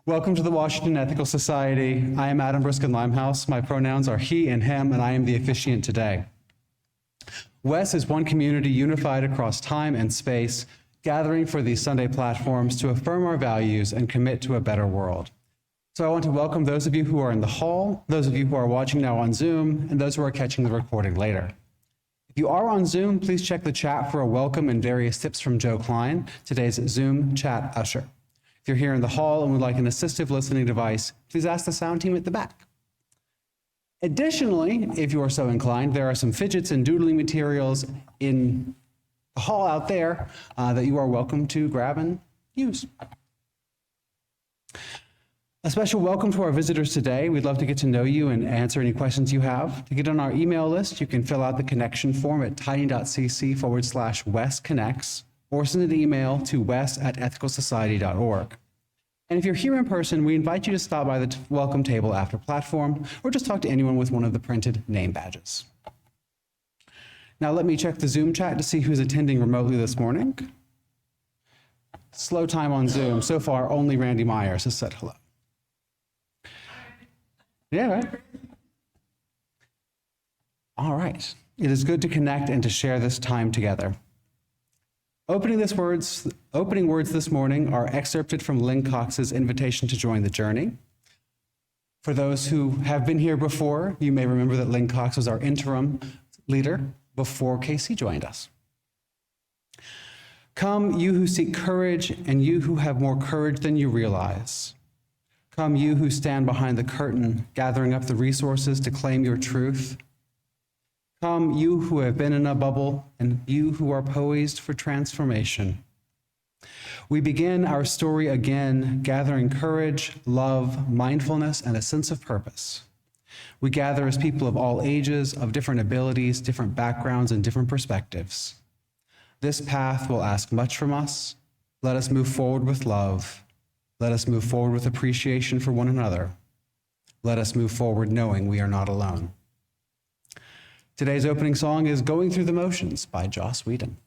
Welcome to the Washington Ethical Society. I am Adam Briskin Limehouse. My pronouns are he and him, and I am the officiant today. WES is one community unified across time and space, gathering for these Sunday platforms to affirm our values and commit to a better world. So I want to welcome those of you who are in the hall, those of you who are watching now on Zoom, and those who are catching the recording later. If you are on Zoom, please check the chat for a welcome and various tips from Joe Klein, today's Zoom chat usher. If you're here in the hall and would like an assistive listening device, please ask the sound team at the back. Additionally, if you are so inclined, there are some fidgets and doodling materials in the hall out there that you are welcome to grab and use. A special welcome to our visitors today. We'd love to get to know you and answer any questions you have. To get on our email list, you can fill out the connection form at tiny.cc/wesconnects or send an email to wes@ethicalsociety.org. And if you're here in person, we invite you to stop by the welcome table after platform or just talk to anyone with one of the printed name badges. Now let me check the Zoom chat to see who's attending remotely this morning. Slow time on Zoom. So far, only Randy Myers has said hello. Yeah, right? All right. It is good to connect and to share this time together. Opening words this morning are excerpted from Lynn Cox's invitation to join the journey. For those who have been here before, you may remember that Lynn Cox was our interim leader before Casey joined us. Come, you who seek courage, and you who have more courage than you realize. Come, you who stand behind the curtain, gathering up the resources to claim your truth. Come, you who have been in a bubble, and you who are poised for transformation. We begin our story again, gathering courage, love, mindfulness, and a sense of purpose. We gather as people of all ages, of different abilities, different backgrounds, and different perspectives. This path will ask much from us. Let us move forward with love. Let us move forward with appreciation for one another. Let us move forward knowing we are not alone. Today's opening song is Going Through the Motions by Joss Whedon.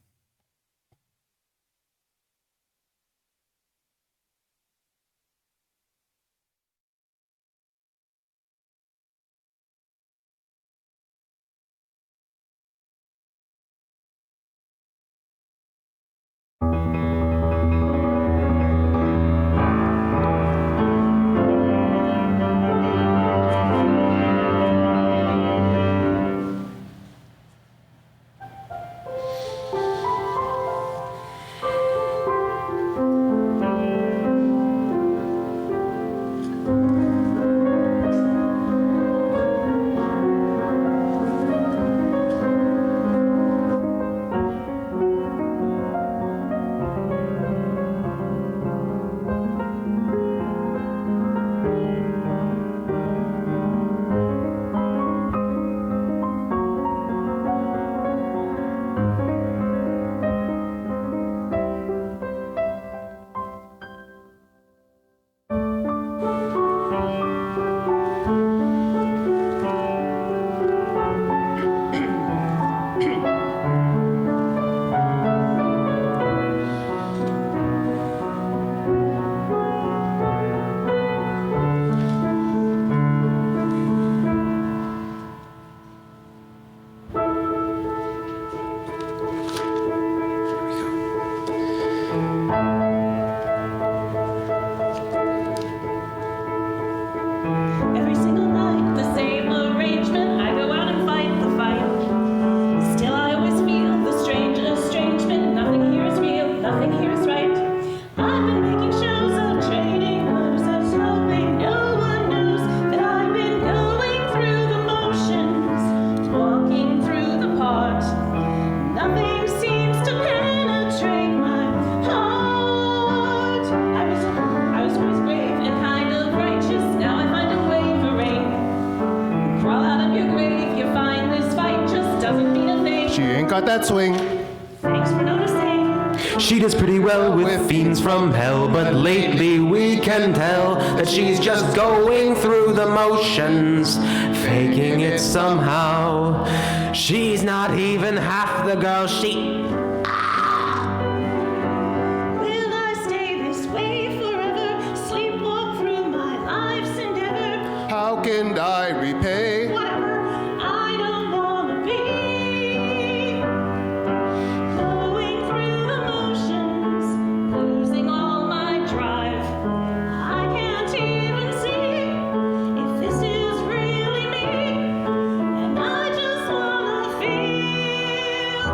Swing. Thanks for noticing. She does pretty well with fiends from hell, but lately we can tell that she's just going through the motions, faking it somehow. She's not even half the girl she... Will I stay this way forever? Sleepwalk through can I repay? Whatever, I don't wanna be going through the motions, losing all my drive. I can't even see if this is really me, and I just wanna feel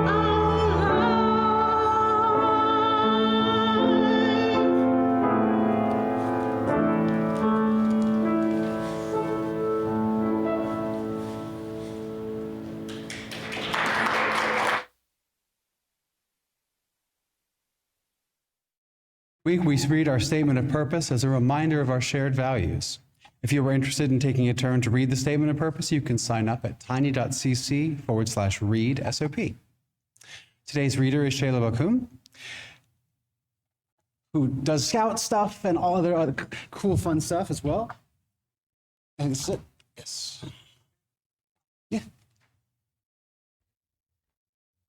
alive. Week we read our statement of purpose as a reminder of our shared values. If you are interested in taking a turn to read the statement of purpose, you can sign up at tiny.cc/read SOP. Today's reader is Shayla Bakum, who does scout stuff and all other cool, fun stuff as well. And sit. Yes. Yeah.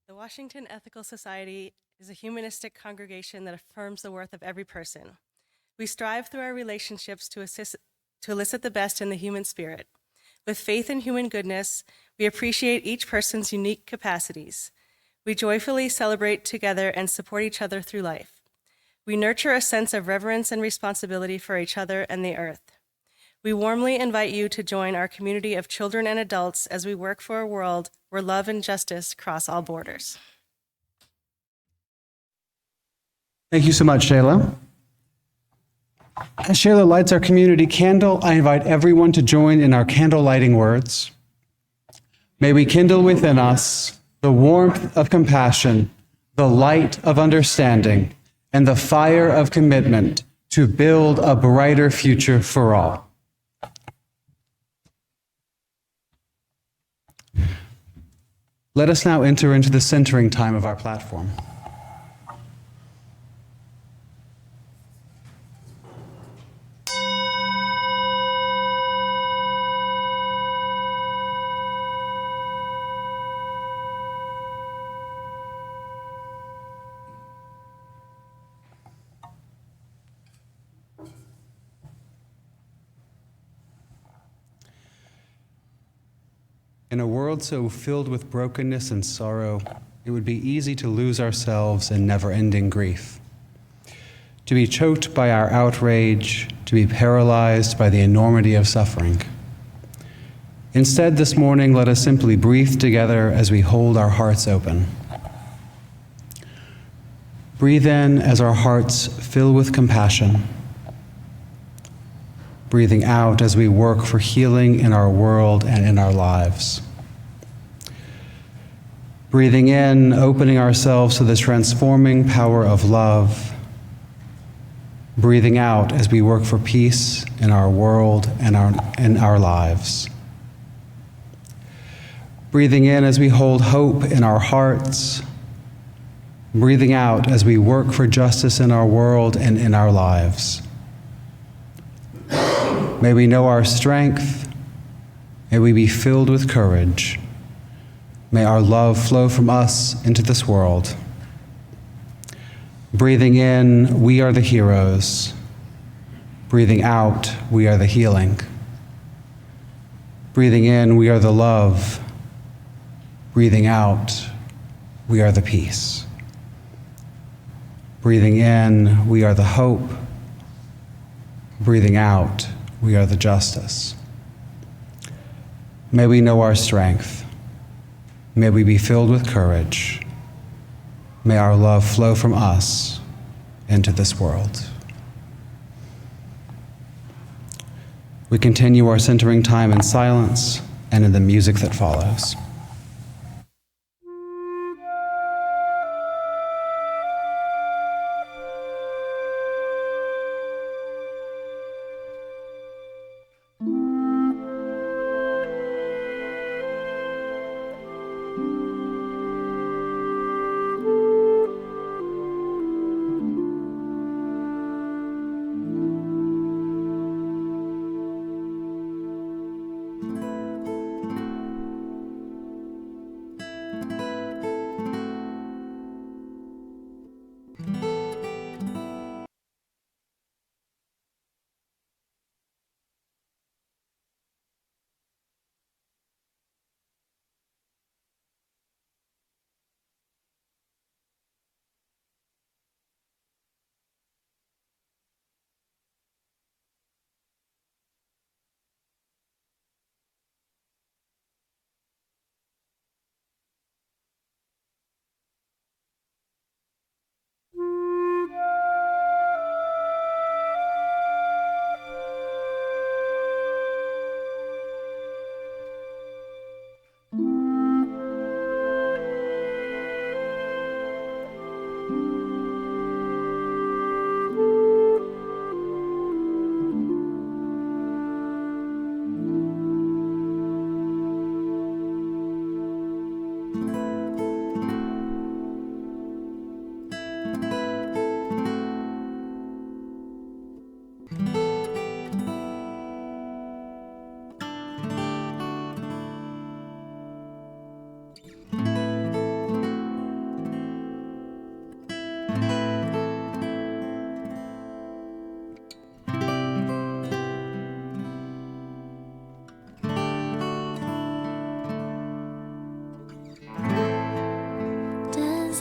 The Washington Ethical Society is a humanistic congregation that affirms the worth of every person. We strive through our relationships to elicit the best in the human spirit. With faith in human goodness, we appreciate each person's unique capacities. We joyfully celebrate together and support each other through life. We nurture a sense of reverence and responsibility for each other and the earth. We warmly invite you to join our community of children and adults as we work for a world where love and justice cross all borders. Thank you so much, Shayla. As Shayla lights our community candle, I invite everyone to join in our candle lighting words. May we kindle within us the warmth of compassion, the light of understanding, and the fire of commitment to build a brighter future for all. Let us now enter into the centering time of our platform. In a world so filled with brokenness and sorrow, it would be easy to lose ourselves in never-ending grief, to be choked by our outrage, to be paralyzed by the enormity of suffering. Instead, this morning, let us simply breathe together as we hold our hearts open. Breathe in as our hearts fill with compassion. Breathing out as we work for healing in our world and in our lives. Breathing in, opening ourselves to the transforming power of love. Breathing out as we work for peace in our world and in our lives. Breathing in as we hold hope in our hearts. Breathing out as we work for justice in our world and in our lives. May we know our strength. May we be filled with courage. May our love flow from us into this world. Breathing in, we are the heroes. Breathing out, we are the healing. Breathing in, we are the love. Breathing out, we are the peace. Breathing in, we are the hope. Breathing out, we are the justice. May we know our strength. May we be filled with courage. May our love flow from us into this world. We continue our centering time in silence and in the music that follows.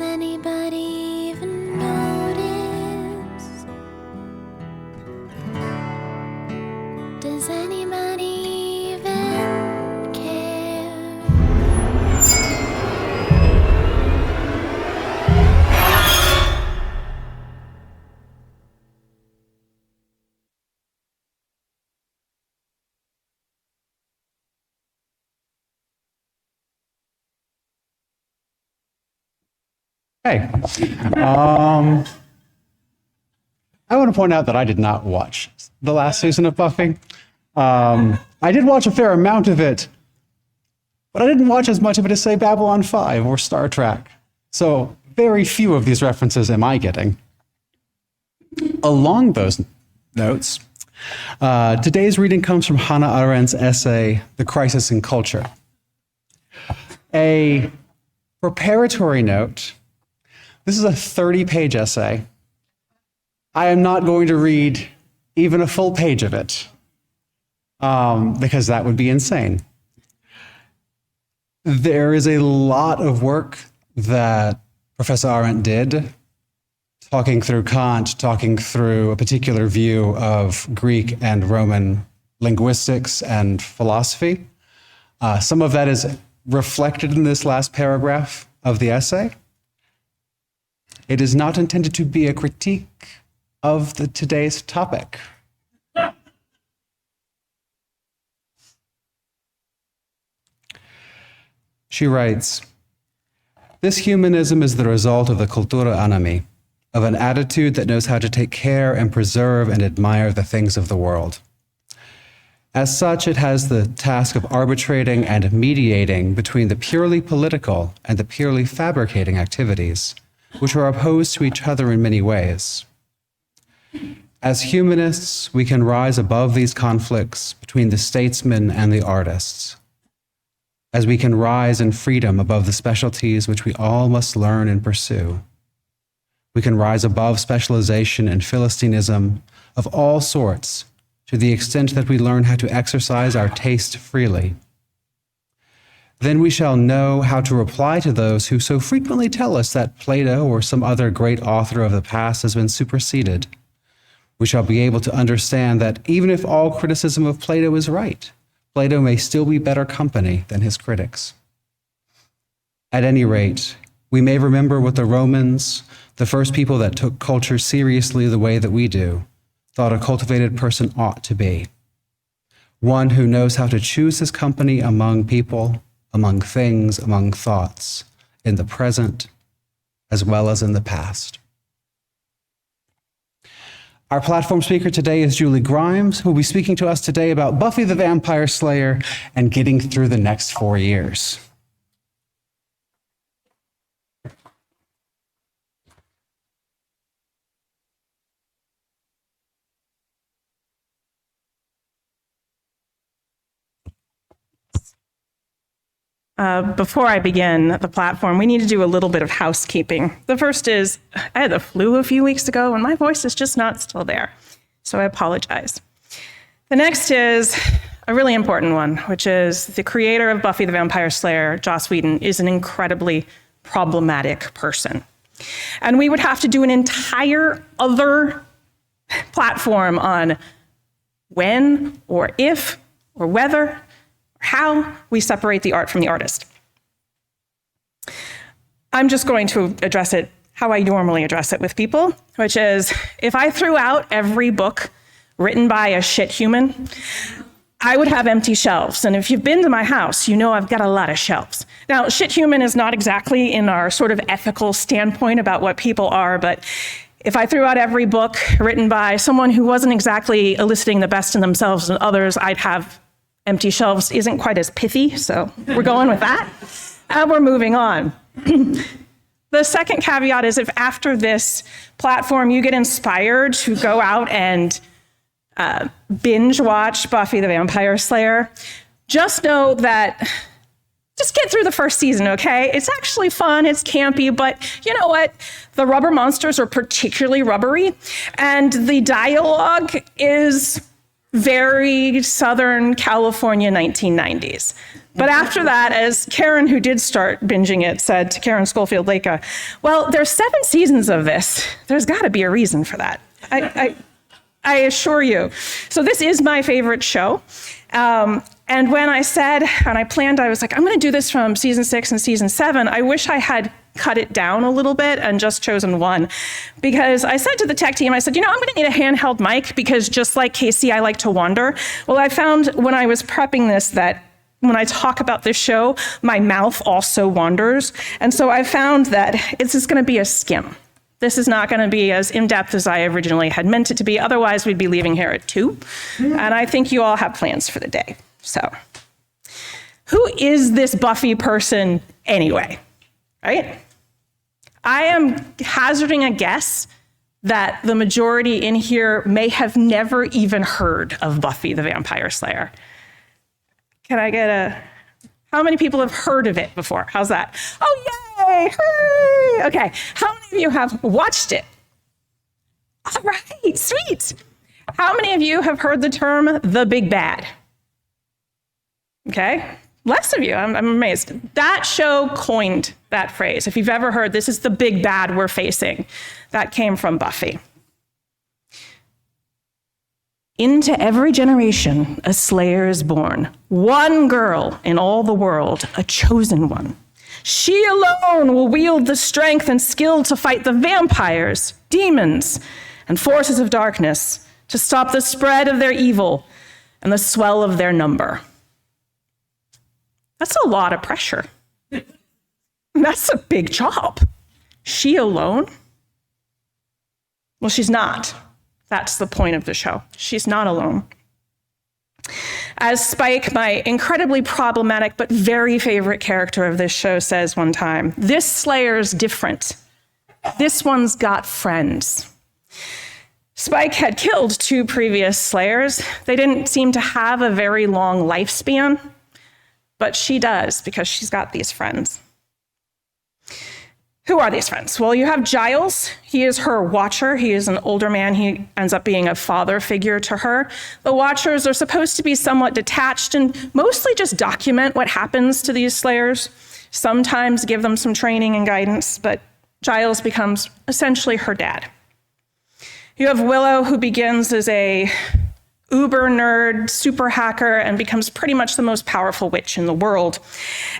Does anybody even notice? Does anybody even care? Hey, I want to point out that I did not watch the last season of Buffy. I did watch a fair amount of it, but I didn't watch as much of it as, say, Babylon 5 or Star Trek. So very few of these references am I getting. Along those notes, today's reading comes from Hannah Arendt's essay, The Crisis in Culture. A preparatory note, this is a 30-page essay. I am not going to read even a full page of it, because that would be insane. There is a lot of work that Professor Arendt did, talking through Kant, talking through a particular view of Greek and Roman linguistics and philosophy. Some of that is reflected in this last paragraph of the essay. It is not intended to be a critique of today's topic. She writes, "This humanism is the result of the cultura animi, of an attitude that knows how to take care and preserve and admire the things of the world. As such, it has the task of arbitrating and mediating between the purely political and the purely fabricating activities, which are opposed to each other in many ways. As humanists, we can rise above these conflicts between the statesmen and the artists, as we can rise in freedom above the specialties which we all must learn and pursue. We can rise above specialization and Philistinism of all sorts to the extent that we learn how to exercise our taste freely. Then we shall know how to reply to those who so frequently tell us that Plato or some other great author of the past has been superseded. We shall be able to understand that even if all criticism of Plato is right, Plato may still be better company than his critics. At any rate, we may remember what the Romans, the first people that took culture seriously the way that we do, thought a cultivated person ought to be. One who knows how to choose his company among people, among things, among thoughts, in the present as well as in the past." Our platform speaker today is Julie Grimes, who will be speaking to us today about Buffy the Vampire Slayer and getting through the next 4 years. Before I begin the platform, we need to do a little bit of housekeeping. The first is, I had the flu a few weeks ago and my voice is just not still there, so I apologize. The next is a really important one, which is the creator of Buffy the Vampire Slayer, Joss Whedon, is an incredibly problematic person. And we would have to do an entire other platform on when or if or whether how we separate the art from the artist. I'm just going to address it how I normally address it with people, which is if I threw out every book written by a shit human, I would have empty shelves. And if you've been to my house, you know I've got a lot of shelves. Now, shit human is not exactly in our sort of ethical standpoint about what people are, but if I threw out every book written by someone who wasn't exactly eliciting the best in themselves and others, I'd have empty shelves. Isn't quite as pithy, so we're going with that. And we're moving on. The second caveat is if after this platform you get inspired to go out and binge watch Buffy the Vampire Slayer, just know that just get through the first season, okay? It's actually fun, it's campy, but you know what? The rubber monsters are particularly rubbery, and the dialogue is very Southern California 1990s. But after that, as Karen, who did start binging it, said to Karen Schofield-Laka, well, there's 7 seasons of this. There's got to be a reason for that. I assure you. So this is my favorite show. And when I said, and I planned, I was like, I'm going to do this from season 6 and season 7. I wish I had cut it down a little bit and just chosen one. Because I said to the tech team, I said, I'm going to need a handheld mic because just like Casey, I like to wander. Well, I found when I was prepping this that when I talk about this show, my mouth also wanders. And so I found that it's just going to be a skim. This is not going to be as in-depth as I originally had meant it to be. Otherwise, we'd be leaving here at 2. And I think you all have plans for the day. So who is this Buffy person anyway, right? I am hazarding a guess that the majority in here may have never even heard of Buffy the Vampire Slayer. Can I get how many people have heard of it before? How's that? Oh, yay! Hooray! Okay, how many of you have watched it? All right, sweet. How many of you have heard the term the big bad? Okay, less of you, I'm amazed. That show coined that phrase. If you've ever heard, this is the big bad we're facing, that came from Buffy. Into every generation, a slayer is born. One girl in all the world, a chosen one. She alone will wield the strength and skill to fight the vampires, demons, and forces of darkness, to stop the spread of their evil and the swell of their number. That's a lot of pressure. That's a big job. She alone? Well, she's not. That's the point of the show. She's not alone. As Spike, my incredibly problematic but very favorite character of this show, says one time, this Slayer's different. This one's got friends. Spike had killed 2 previous Slayers. They didn't seem to have a very long lifespan, but she does because she's got these friends. Who are these friends? Well, you have Giles. He is her watcher. He is an older man. He ends up being a father figure to her. The watchers are supposed to be somewhat detached and mostly just document what happens to these Slayers, sometimes give them some training and guidance, but Giles becomes essentially her dad. You have Willow, who begins as a uber nerd, super hacker, and becomes pretty much the most powerful witch in the world.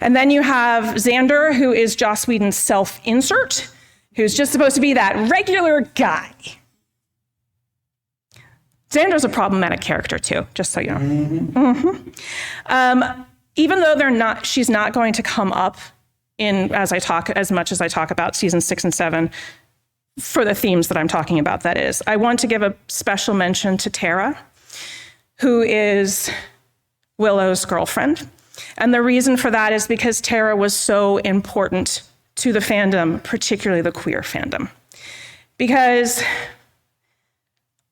And then you have Xander, who is Joss Whedon's self-insert, who's just supposed to be that regular guy. Xander's a problematic character too, just so you know. Even though she's not going to come up in as much as I talk about season 6 and 7 for the themes that I'm talking about, that is. I want to give a special mention to Tara, who is Willow's girlfriend. And the reason for that is because Tara was so important to the fandom, particularly the queer fandom. Because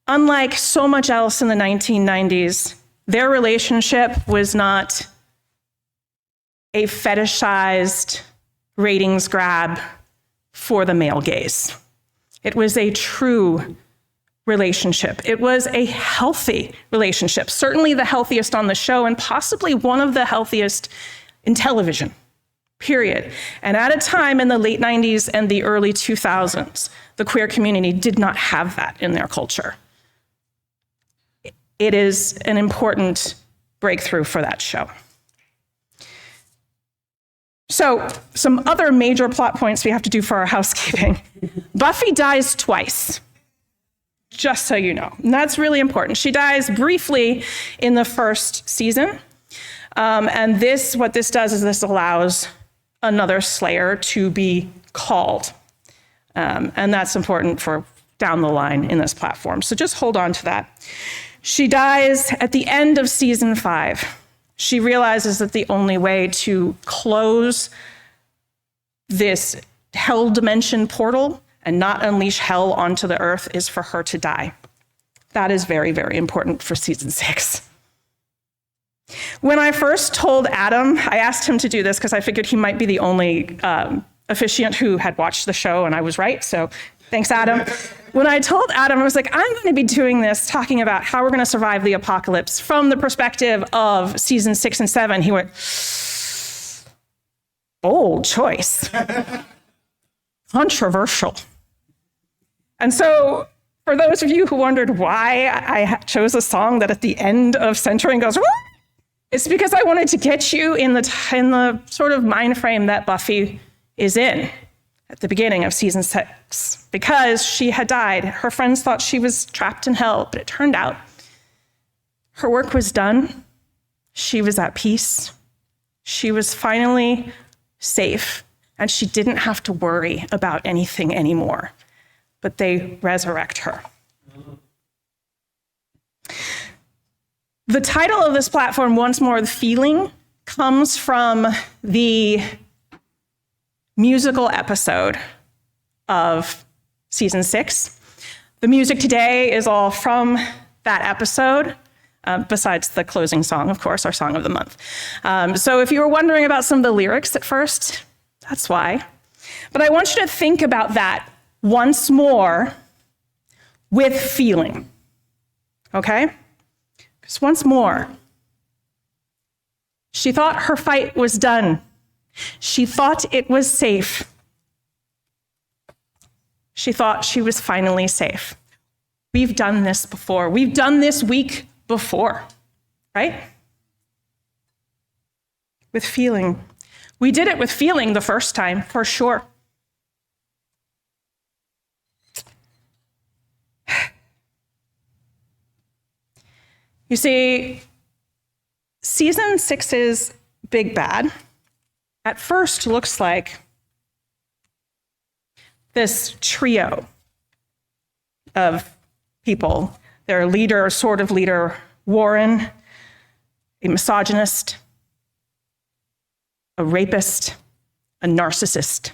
unlike so much else in the 1990s, their relationship was not a fetishized ratings grab for the male gaze. It was a true relationship. It was a healthy relationship, certainly the healthiest on the show and possibly one of the healthiest in television, period. And at a time in the late 90s and the early 2000s, the queer community did not have that in their culture. It is an important breakthrough for that show. So, some other major plot points we have to do for our housekeeping. Buffy dies twice, just so you know. And that's really important. She dies briefly in the first season. And what this does is this allows another Slayer to be called. And that's important for down the line in this platform. So just hold on to that. She dies at the end of season 5. She realizes that the only way to close this hell dimension portal and not unleash hell onto the earth is for her to die. That is very, very important for season 6. When I first told Adam, I asked him to do this because I figured he might be the only officiant who had watched the show, and I was right, so thanks, Adam. When I told Adam, I was like, I'm going to be doing this, talking about how we're going to survive the apocalypse from the perspective of season 6 and 7. He went, Bold choice. Controversial. And so, for those of you who wondered why I chose a song that at the end of Centering goes, "Woo!" It's because I wanted to get you in the sort of mind frame that Buffy is in at the beginning of season 6. Because she had died, her friends thought she was trapped in hell, but it turned out her work was done. She was at peace. She was finally safe, and she didn't have to worry about anything anymore. But they resurrect her. The title of this platform, Once More, The Feeling, comes from the musical episode of season 6. The music today is all from that episode, besides the closing song, of course, our song of the month. So if you were wondering about some of the lyrics at first, that's why. But I want you to think about that once more with feeling, okay? Because once more, she thought her fight was done. She thought it was safe. She thought she was finally safe. We've done this before. We've done this week before, right? With feeling. We did it with feeling the first time, for sure. You see, season 6's Big Bad at first looks like this trio of people. Their leader, sort of leader, Warren, a misogynist, a rapist, a narcissist.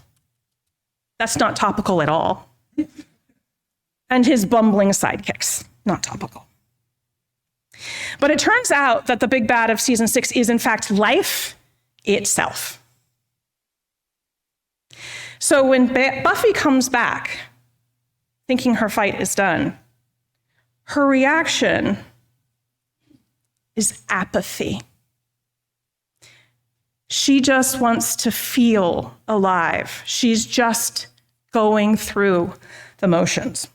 That's not topical at all. And his bumbling sidekicks, not topical. But it turns out that the big bad of season 6 is, in fact, life itself. So when Buffy comes back, thinking her fight is done, her reaction is apathy. She just wants to feel alive. She's just going through the motions.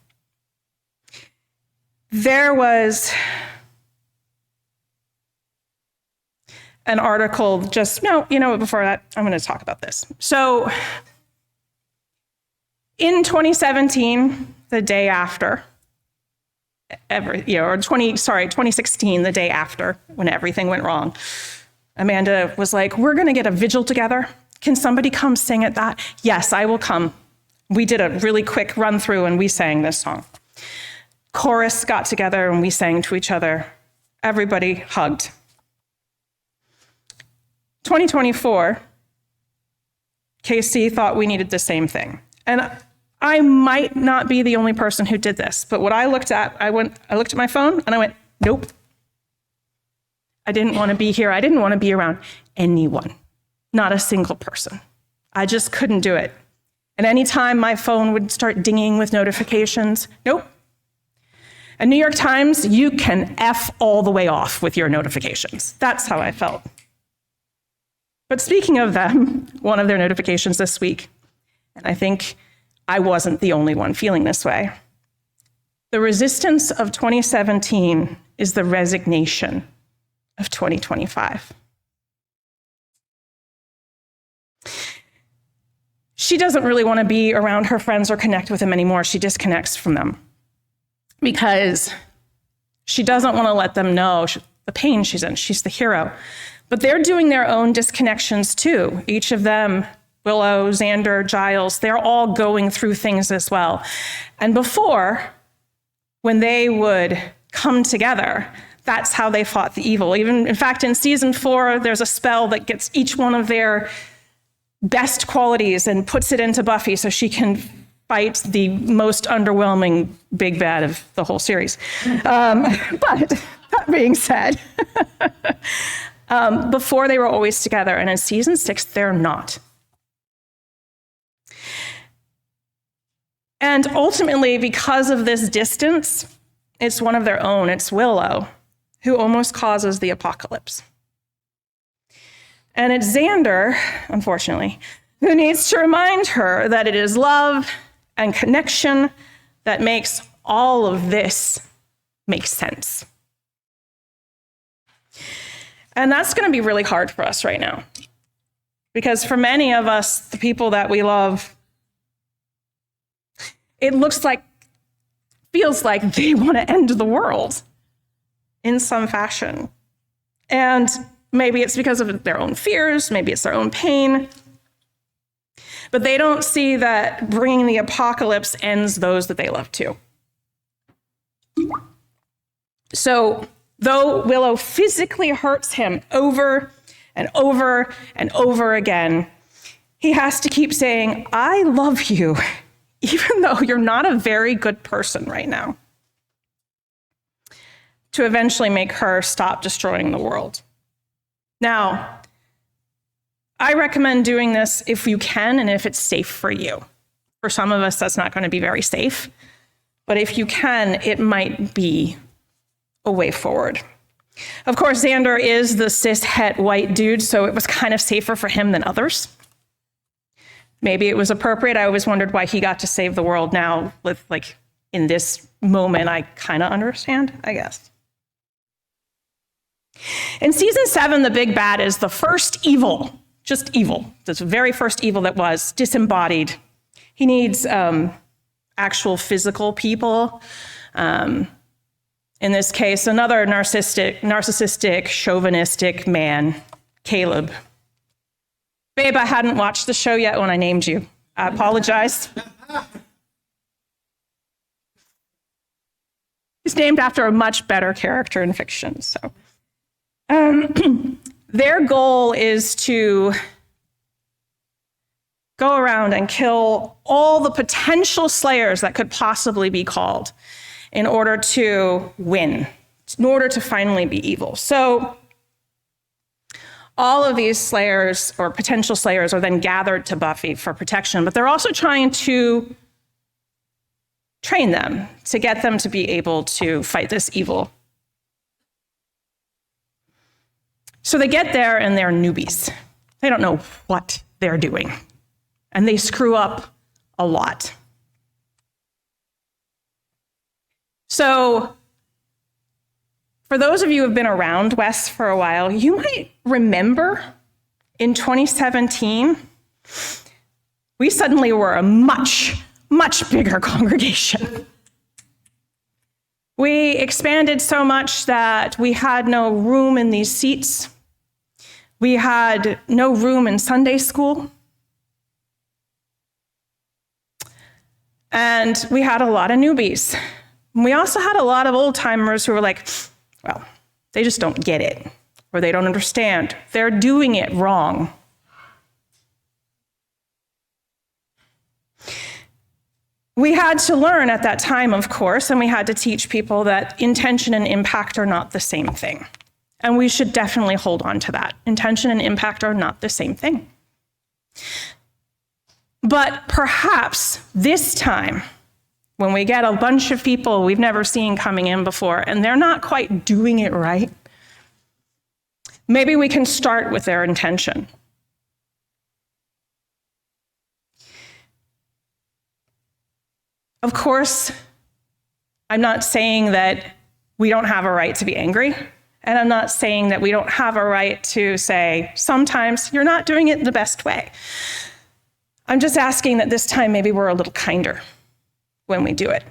There was an article before that, I'm going to talk about this. So in 2017, the day after, 2016, the day after, when everything went wrong, Amanda was like, we're going to get a vigil together. Can somebody come sing at that? Yes, I will come. We did a really quick run through and we sang this song. Chorus got together and we sang to each other. Everybody hugged. 2024, KC thought we needed the same thing. And I might not be the only person who did this, but what I looked at, I looked at my phone and I went, nope. I didn't want to be here. I didn't want to be around anyone, not a single person. I just couldn't do it. And anytime my phone would start dinging with notifications, nope. And New York Times, you can F all the way off with your notifications. That's how I felt. But speaking of them, one of their notifications this week, and I think I wasn't the only one feeling this way. The resistance of 2017 is the resignation of 2025. She doesn't really want to be around her friends or connect with them anymore. She disconnects from them because she doesn't want to let them know the pain she's in. She's the hero. But they're doing their own disconnections too. Each of them, Willow, Xander, Giles, they're all going through things as well. And before, when they would come together, that's how they fought the evil. Even, in fact, in season 4, there's a spell that gets each one of their best qualities and puts it into Buffy so she can fight the most underwhelming big bad of the whole series. But that being said, before they were always together, and in season 6, they're not. And ultimately, because of this distance, it's one of their own. It's Willow, who almost causes the apocalypse. And it's Xander, unfortunately, who needs to remind her that it is love and connection that makes all of this make sense. And that's going to be really hard for us right now. Because for many of us, the people that we love, it feels like they want to end the world in some fashion. And maybe it's because of their own fears, maybe it's their own pain. But they don't see that bringing the apocalypse ends those that they love too. So, though Willow physically hurts him over and over and over again, he has to keep saying, I love you, even though you're not a very good person right now, to eventually make her stop destroying the world. Now, I recommend doing this if you can and if it's safe for you. For some of us, that's not going to be very safe. But if you can, it might be a way forward. Of course, Xander is the cis-het white dude, so it was kind of safer for him than others. Maybe it was appropriate. I always wondered why he got to save the world now. With, in this moment, I kind of understand, I guess. In season 7, the big bad is the first evil, just evil. That's the very first evil that was disembodied. He needs actual physical people. In this case, another narcissistic, chauvinistic man, Caleb. Babe, I hadn't watched the show yet when I named you. I apologize. He's named after a much better character in fiction, so. Their goal is to go around and kill all the potential slayers that could possibly be called in order to win, in order to finally be evil. So all of these slayers or potential slayers are then gathered to Buffy for protection, but they're also trying to train them to get them to be able to fight this evil. So they get there and they're newbies. They don't know what they're doing. And they screw up a lot. So for those of you who have been around WES for a while, you might remember in 2017, we suddenly were a much, much bigger congregation. We expanded so much that we had no room in these seats. We had no room in Sunday school. And we had a lot of newbies. We also had a lot of old timers who were like, well, they just don't get it, or they don't understand. They're doing it wrong. We had to learn at that time, of course, and we had to teach people that intention and impact are not the same thing. And we should definitely hold on to that. Intention and impact are not the same thing. But perhaps this time, when we get a bunch of people we've never seen coming in before, and they're not quite doing it right, maybe we can start with their intention. Of course, I'm not saying that we don't have a right to be angry, and I'm not saying that we don't have a right to say, sometimes you're not doing it the best way. I'm just asking that this time maybe we're a little kinder when we do it.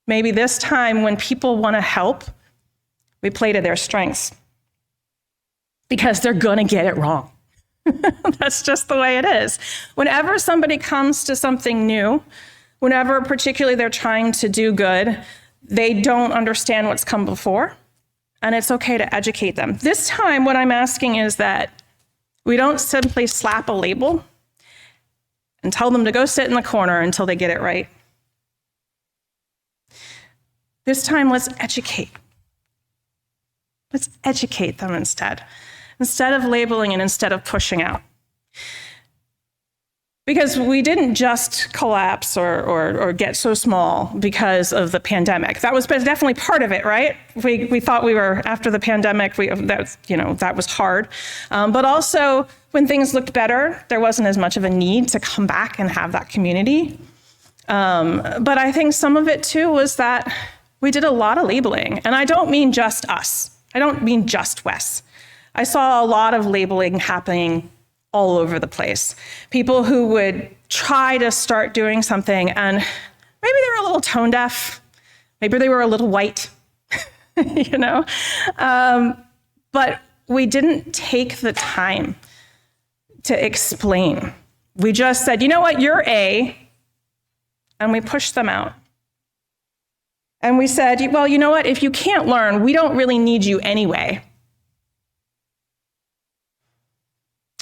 Maybe this time when people want to help, we play to their strengths because they're going to get it wrong. That's just the way it is. Whenever somebody comes to something new, whenever particularly they're trying to do good, they don't understand what's come before, and it's okay to educate them. This time, what I'm asking is that we don't simply slap a label and tell them to go sit in the corner until they get it right. This time, let's educate. Let's educate them instead of labeling and instead of pushing out. Because we didn't just collapse or get so small because of the pandemic. That was definitely part of it, right? We thought we were, after the pandemic, that was hard. But also, when things looked better, there wasn't as much of a need to come back and have that community. But I think some of it too was that we did a lot of labeling. And I don't mean just us. I don't mean just WES. I saw a lot of labeling happening all over the place. People who would try to start doing something and maybe they were a little tone deaf, maybe they were a little white, but we didn't take the time to explain. We just said, you know what, you're A, and we pushed them out. And we said, well, you know what, if you can't learn, we don't really need you anyway.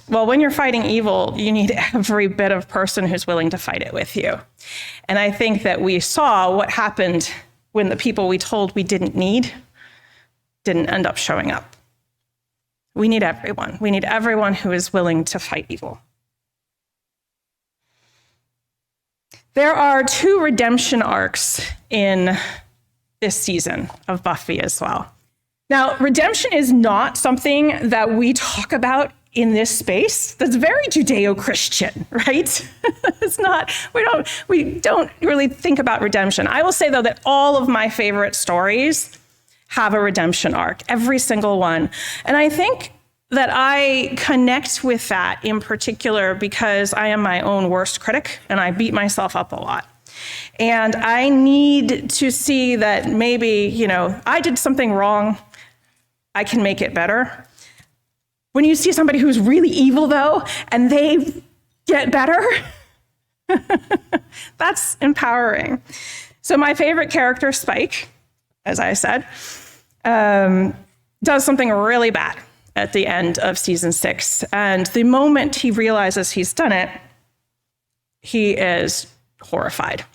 Well, when you're fighting evil, you need every bit of person who's willing to fight it with you. And I think that we saw what happened when the people we told we didn't need didn't end up showing up. We need everyone. We need everyone who is willing to fight evil. There are 2 redemption arcs in this season of Buffy as well. Now, redemption is not something that we talk about in this space. That's very Judeo-Christian, right? It's not, we don't really think about redemption. I will say though that all of my favorite stories have a redemption arc, every single one. And I think that I connect with that in particular because I am my own worst critic and I beat myself up a lot. And I need to see that maybe, I did something wrong, I can make it better. When you see somebody who's really evil, though, and they get better, that's empowering. So my favorite character, Spike, as I said, does something really bad at the end of season 6. And the moment he realizes he's done it, he is horrified.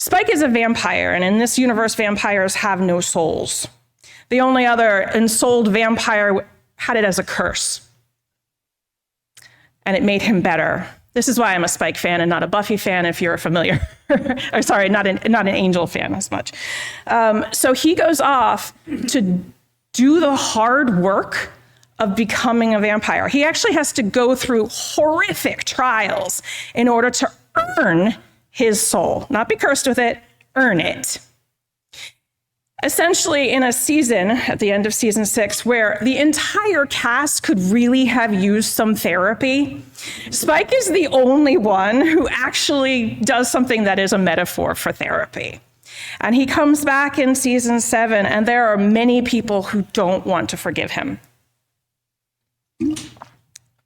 Spike is a vampire, and in this universe, vampires have no souls. The only other ensouled vampire had it as a curse, and it made him better. This is why I'm a Spike fan and not a Buffy fan, if you're familiar. Or sorry, not an Angel fan as much. So he goes off to do the hard work of becoming a vampire. He actually has to go through horrific trials in order to earn his soul, not be cursed with it, earn it. Essentially, in a season, at the end of season 6, where the entire cast could really have used some therapy, Spike is the only one who actually does something that is a metaphor for therapy. And he comes back in season 7, and there are many people who don't want to forgive him.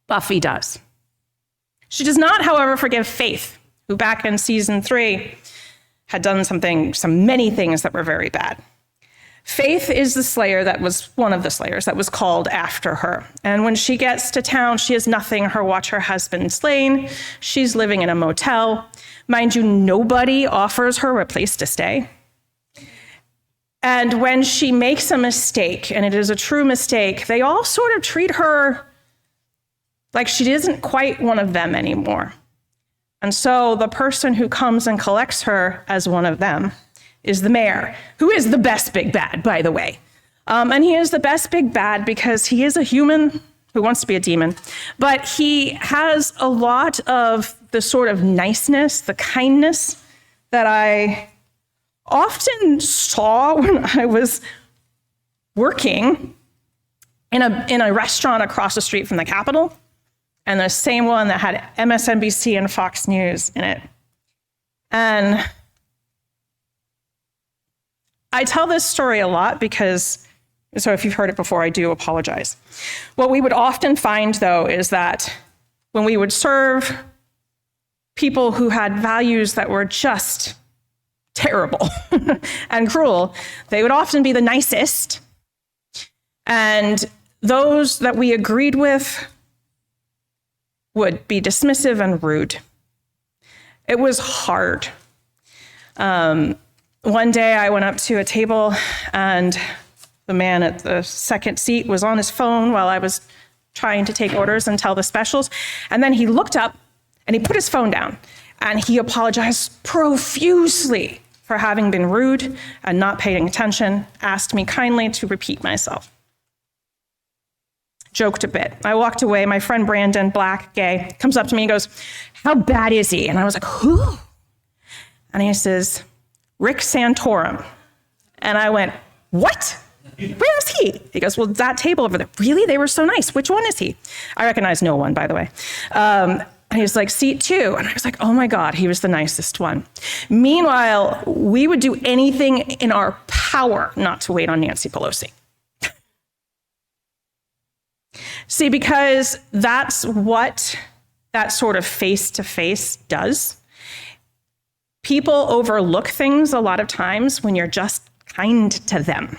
Buffy does. She does not, however, forgive Faith, who back in season 3 had done many things that were very bad. Faith is the slayer that was one of the slayers that was called after her. And when she gets to town, she has nothing. Her husband slain. She's living in a motel. Mind you, nobody offers her a place to stay. And when she makes a mistake, and it is a true mistake, they all sort of treat her like she isn't quite one of them anymore. And so the person who comes and collects her as one of them is the mayor, who is the best big bad, by the way. And he is the best big bad because he is a human who wants to be a demon, but he has a lot of the sort of niceness, the kindness that I often saw when I was working in a restaurant across the street from the Capitol, and the same one that had MSNBC and Fox News in it. And I tell this story a lot because, so if you've heard it before, I do apologize. What we would often find, though, is that when we would serve people who had values that were just terrible and cruel, they would often be the nicest. And those that we agreed with would be dismissive and rude. It was hard. One day I went up to a table and the man at the second seat was on his phone while I was trying to take orders and tell the specials. And then he looked up And he put his phone down and he apologized profusely for having been rude and not paying attention, asked me kindly to repeat myself. Joked a bit. I walked away. My friend Brandon, black, gay, comes up to me and goes, "How bad is he?" And I was like, "Who?" And he says, "Rick Santorum." And I went, "What? Where is he?" He goes, "Well, that table over there." "Really? They were so nice. Which one is he?" I recognize no one, by the way. And he was like, "Seat 2." And I was like, oh my God, he was the nicest one. Meanwhile, we would do anything in our power not to wait on Nancy Pelosi. See, because that's what that sort of face-to-face does. People overlook things a lot of times when you're just kind to them.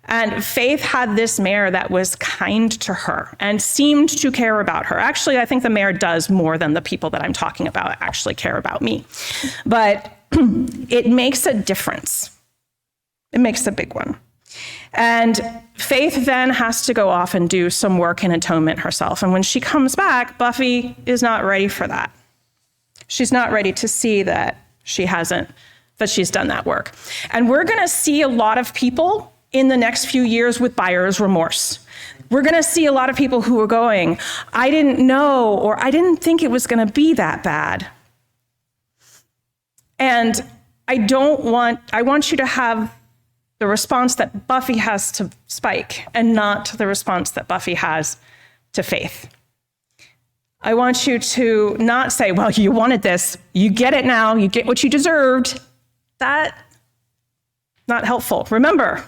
And Faith had this mayor that was kind to her and seemed to care about her. Actually, I think the mayor does more than the people that I'm talking about actually care about me. But it makes a difference. It makes a big one. And Faith then has to go off and do some work in atonement herself. And when she comes back, Buffy is not ready for that. She's not ready to see that she's done that work. And we're going to see a lot of people in the next few years with buyer's remorse. We're going to see a lot of people who are going, "I didn't know," or "I didn't think it was going to be that bad." And I want you to have the response that Buffy has to Spike and not the response that Buffy has to Faith. I want you to not say, "Well, you wanted this, you get it now, you get what you deserved." That's not helpful. Remember,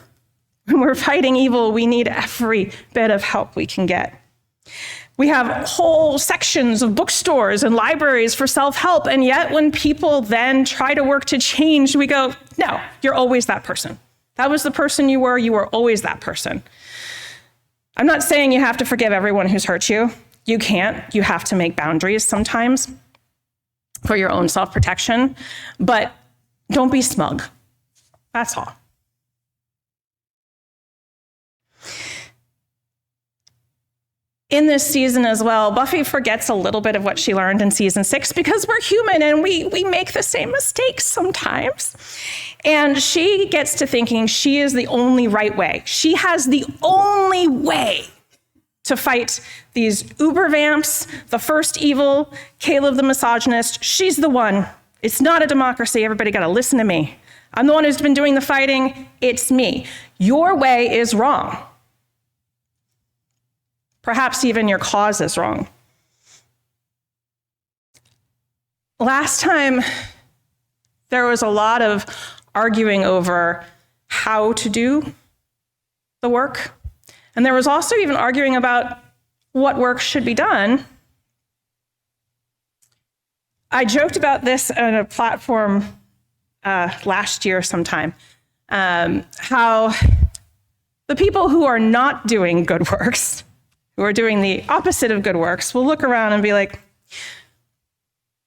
when we're fighting evil, we need every bit of help we can get. We have whole sections of bookstores and libraries for self-help, and yet when people then try to work to change, we go, "No, you're always that person. That was the person you were always that person." I'm not saying you have to forgive everyone who's hurt you. You can't. You have to make boundaries sometimes for your own self-protection, but don't be smug. That's all. In this season as well, Buffy forgets a little bit of what she learned in season 6 because we're human and we make the same mistakes sometimes. And she gets to thinking she is the only right way. She has the only way to fight these uber vamps, the first evil, Caleb the misogynist. She's the one. It's not a democracy. Everybody got to listen to me. I'm the one who's been doing the fighting. It's me. Your way is wrong. Perhaps even your cause is wrong. Last time, there was a lot of arguing over how to do the work. And there was also even arguing about what work should be done. I joked about this on a platform last year sometime, how the people who are not doing good works, who are doing the opposite of good works, will look around and be like,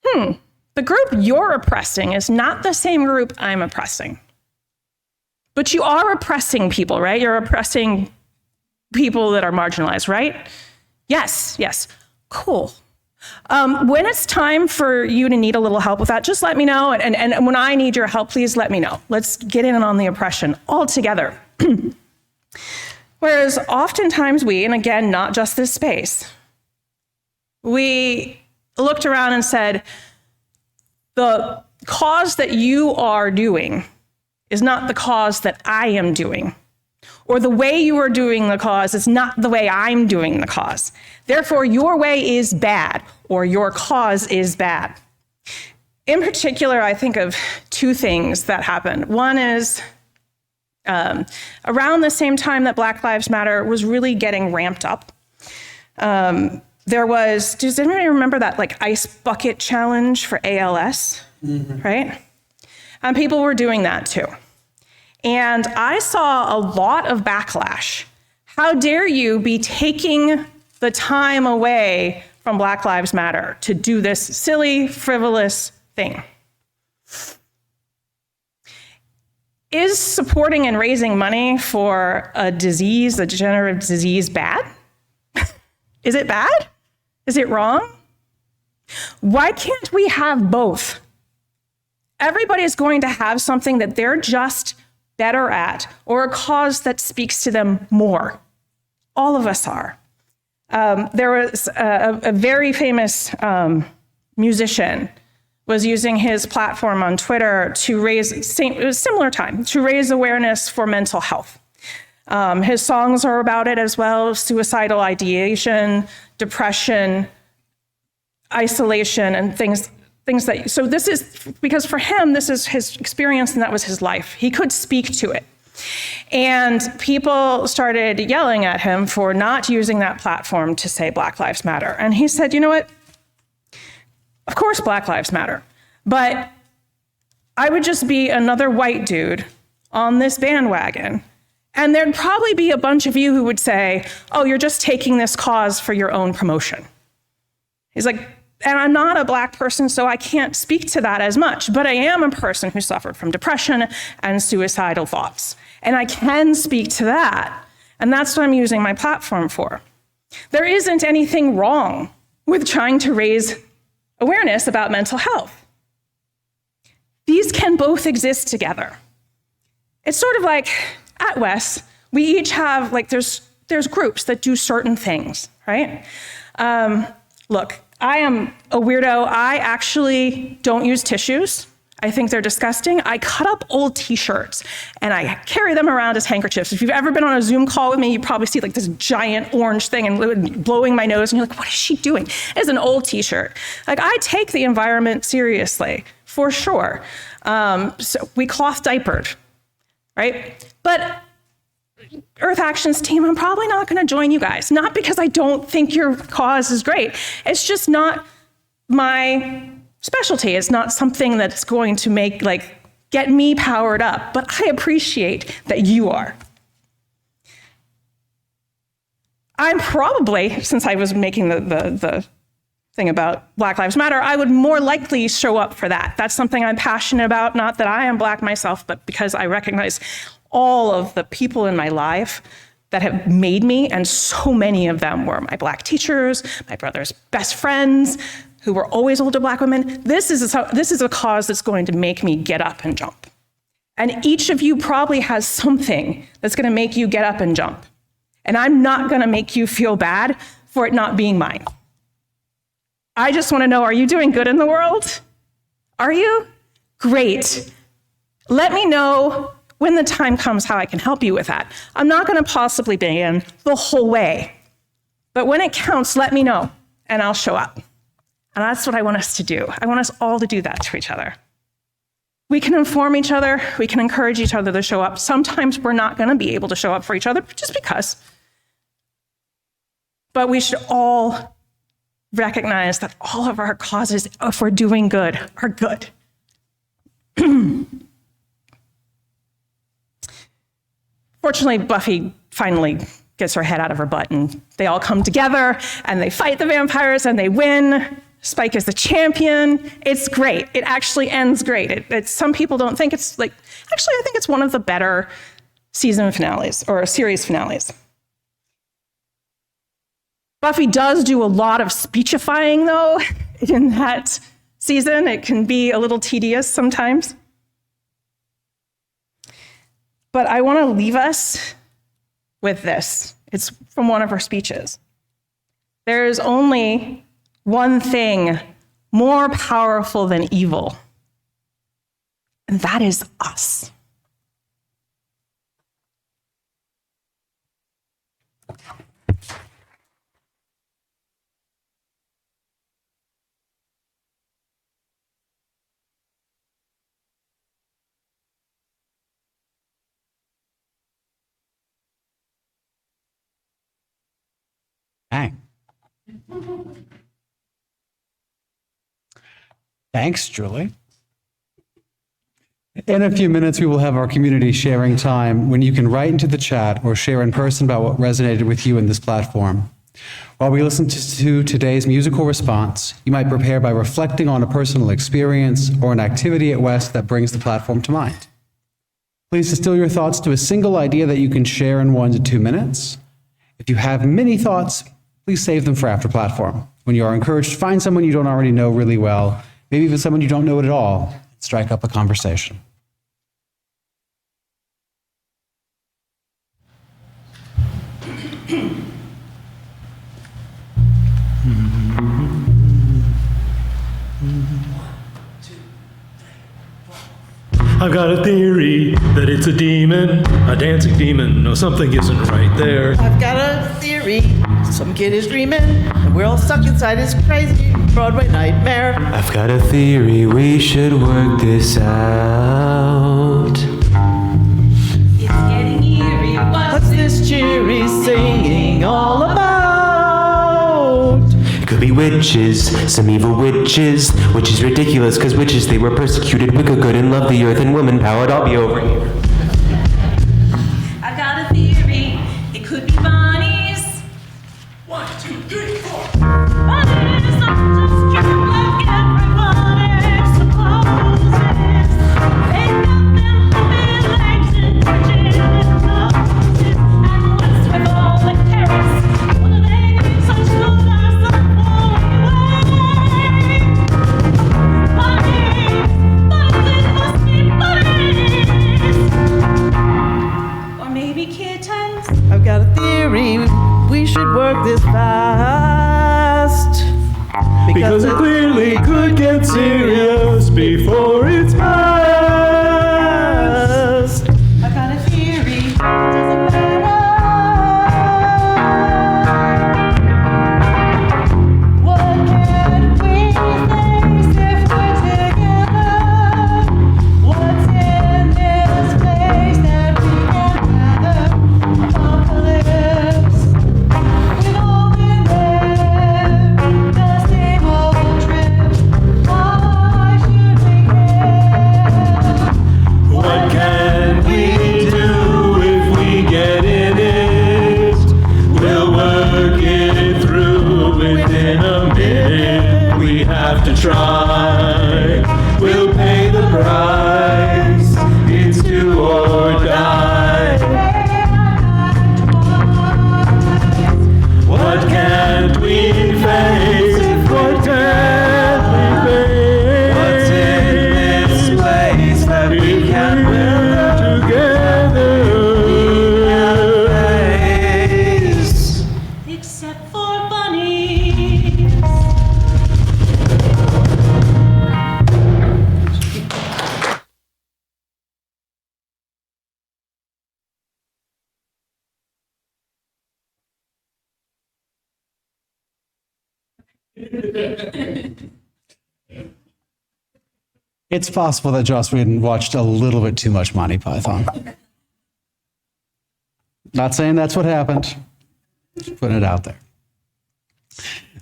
the group you're oppressing is not the same group I'm oppressing. But you are oppressing people, right? You're oppressing people that are marginalized, right? Yes, cool. When it's time for you to need a little help with that, just let me know. And when I need your help, please let me know. Let's get in on the oppression all together. Whereas oftentimes we, and again, not just this space, we looked around and said, the cause that you are doing is not the cause that I am doing. Or the way you are doing the cause is not the way I'm doing the cause. Therefore, your way is bad, or your cause is bad. In particular, I think of two things that happened. One is around the same time that Black Lives Matter was really getting ramped up. Does anybody remember that ice bucket challenge for ALS, right? And people were doing that too. And I saw a lot of backlash. How dare you be taking the time away from Black Lives Matter to do this silly, frivolous thing? Is supporting and raising money for a disease, a degenerative disease, bad? Is it bad? Is it wrong? Why can't we have both? Everybody's going to have something that they're just better at, or a cause that speaks to them more. All of us are. There was a very famous musician was using his platform on Twitter to raise, it was similar time, to raise awareness for mental health. His songs are about it as well: suicidal ideation, depression, isolation, and things that, so this is, because for him, this is his experience and that was his life. He could speak to it. And people started yelling at him for not using that platform to say Black Lives Matter. And he said, you know what? Of course Black Lives Matter, but I would just be another white dude on this bandwagon. And there'd probably be a bunch of you who would say, oh, you're just taking this cause for your own promotion. He's like, and I'm not a Black person, so I can't speak to that as much, but I am a person who suffered from depression and suicidal thoughts. And I can speak to that. And that's what I'm using my platform for. There isn't anything wrong with trying to raise awareness about mental health. These can both exist together. It's sort of like at WES, we each have, like, there's groups that do certain things, right? Look, I am a weirdo. I actually don't use tissues. I think they're disgusting. I cut up old t-shirts and I carry them around as handkerchiefs. If you've ever been on a Zoom call with me, you probably see like this giant orange thing and blowing my nose and you're like, what is she doing? It's an old t-shirt. Like, I take the environment seriously, for sure. So we cloth diapered, right? But Earth Action's team, I'm probably not gonna join you guys. Not because I don't think your cause is great. It's just not my specialty. It's not something that's going to get me powered up, but I appreciate that you are. I'm probably, since I was making the thing about Black Lives Matter, I would more likely show up for that. That's something I'm passionate about, not that I am Black myself, but because I recognize all of the people in my life that have made me, and so many of them were my Black teachers, my brother's best friends, who were always older Black women. This is a cause that's going to make me get up and jump. And each of you probably has something that's gonna make you get up and jump. And I'm not gonna make you feel bad for it not being mine. I just wanna know, are you doing good in the world? Are you? Great. Let me know when the time comes how I can help you with that. I'm not gonna possibly be in the whole way, but when it counts, let me know and I'll show up. And that's what I want us to do. I want us all to do that to each other. We can inform each other, we can encourage each other to show up. Sometimes we're not gonna be able to show up for each other just because. But we should all recognize that all of our causes, if we're doing good, are good. Fortunately, Buffy finally gets her head out of her butt and they all come together and they fight the vampires and they win. Spike is the champion. It's great. It actually ends great. Some people don't think it's like, actually, I think it's one of the better season finales or series finales. Buffy does do a lot of speechifying though in that season. It can be a little tedious sometimes. But I want to leave us with this. It's from one of her speeches. There is only one thing more powerful than evil, and that is us. Bang. Thanks, Julie. In a few minutes, we will have our community sharing time when you can write into the chat or share in person about what resonated with you in this platform. While we listen to today's musical response, you might prepare by reflecting on a personal experience or an activity at WES that brings the platform to mind. Please distill your thoughts to a single idea that you can share in 1 to 2 minutes. If you have many thoughts, please save them for after platform. When you are encouraged, find someone you don't already know really well, maybe even someone you don't know at all. Strike up a conversation. I've got a theory that it's a demon, a dancing demon. No, something isn't right there. I've got a theory. Some kid is dreaming, and we're all stuck inside his crazy Broadway nightmare. I've got a theory, we should work this out. It's getting eerie. What's this cheery singing all about? It could be witches, some evil witches, which is ridiculous because witches, they were persecuted, wicked good, and love the earth and woman powered. I'll be over here. I got a theory. It could be Bonnie's. 1, 2, 3, 4. Bonnie's not just true like everybody supposes. They got them humming legs and touching noses. And what's with all the carrots? What do they need such good eyes that fall away? Bonnie's, it must be Bonnie's. Or maybe kittens. I've got a theory. We should work this fast. Because it clearly could get serious before it's past. I got a theory. It doesn't matter what can we face if we're together. What's in this place that we can gather? Apocalypse. We've all been there. The same old trip. Why should we care? What can we do if we get in it? We'll work it through within a minute. We have to try. We'll pay the price. It's do or die. What can't we face? What can't we face? What's in this place that we can build together? Except for bunnies. It's possible that Joss Whedon watched a little bit too much Monty Python. Not saying that's what happened, just putting it out there.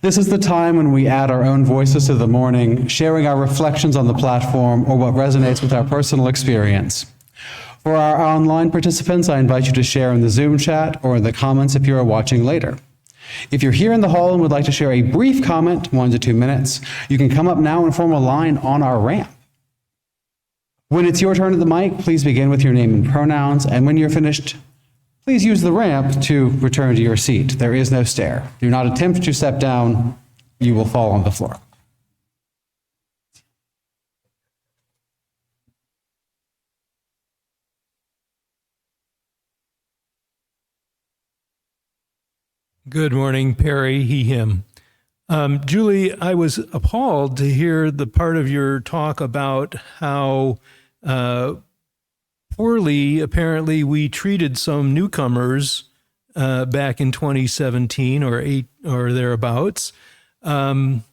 This is the time when we add our own voices to the morning, sharing our reflections on the platform or what resonates with our personal experience. For our online participants, I invite you to share in the Zoom chat or in the comments if you are watching later. If you're here in the hall and would like to share a brief comment, 1 to 2 minutes, you can come up now and form a line on our ramp. When it's your turn at the mic, please begin with your name and pronouns, and when you're finished, please use the ramp to return to your seat. There is no stair. Do not attempt to step down. You will fall on the floor. Good morning, Perry, he, him. Julie, I was appalled to hear the part of your talk about how poorly, apparently, we treated some newcomers back in 2017 or thereabouts. I've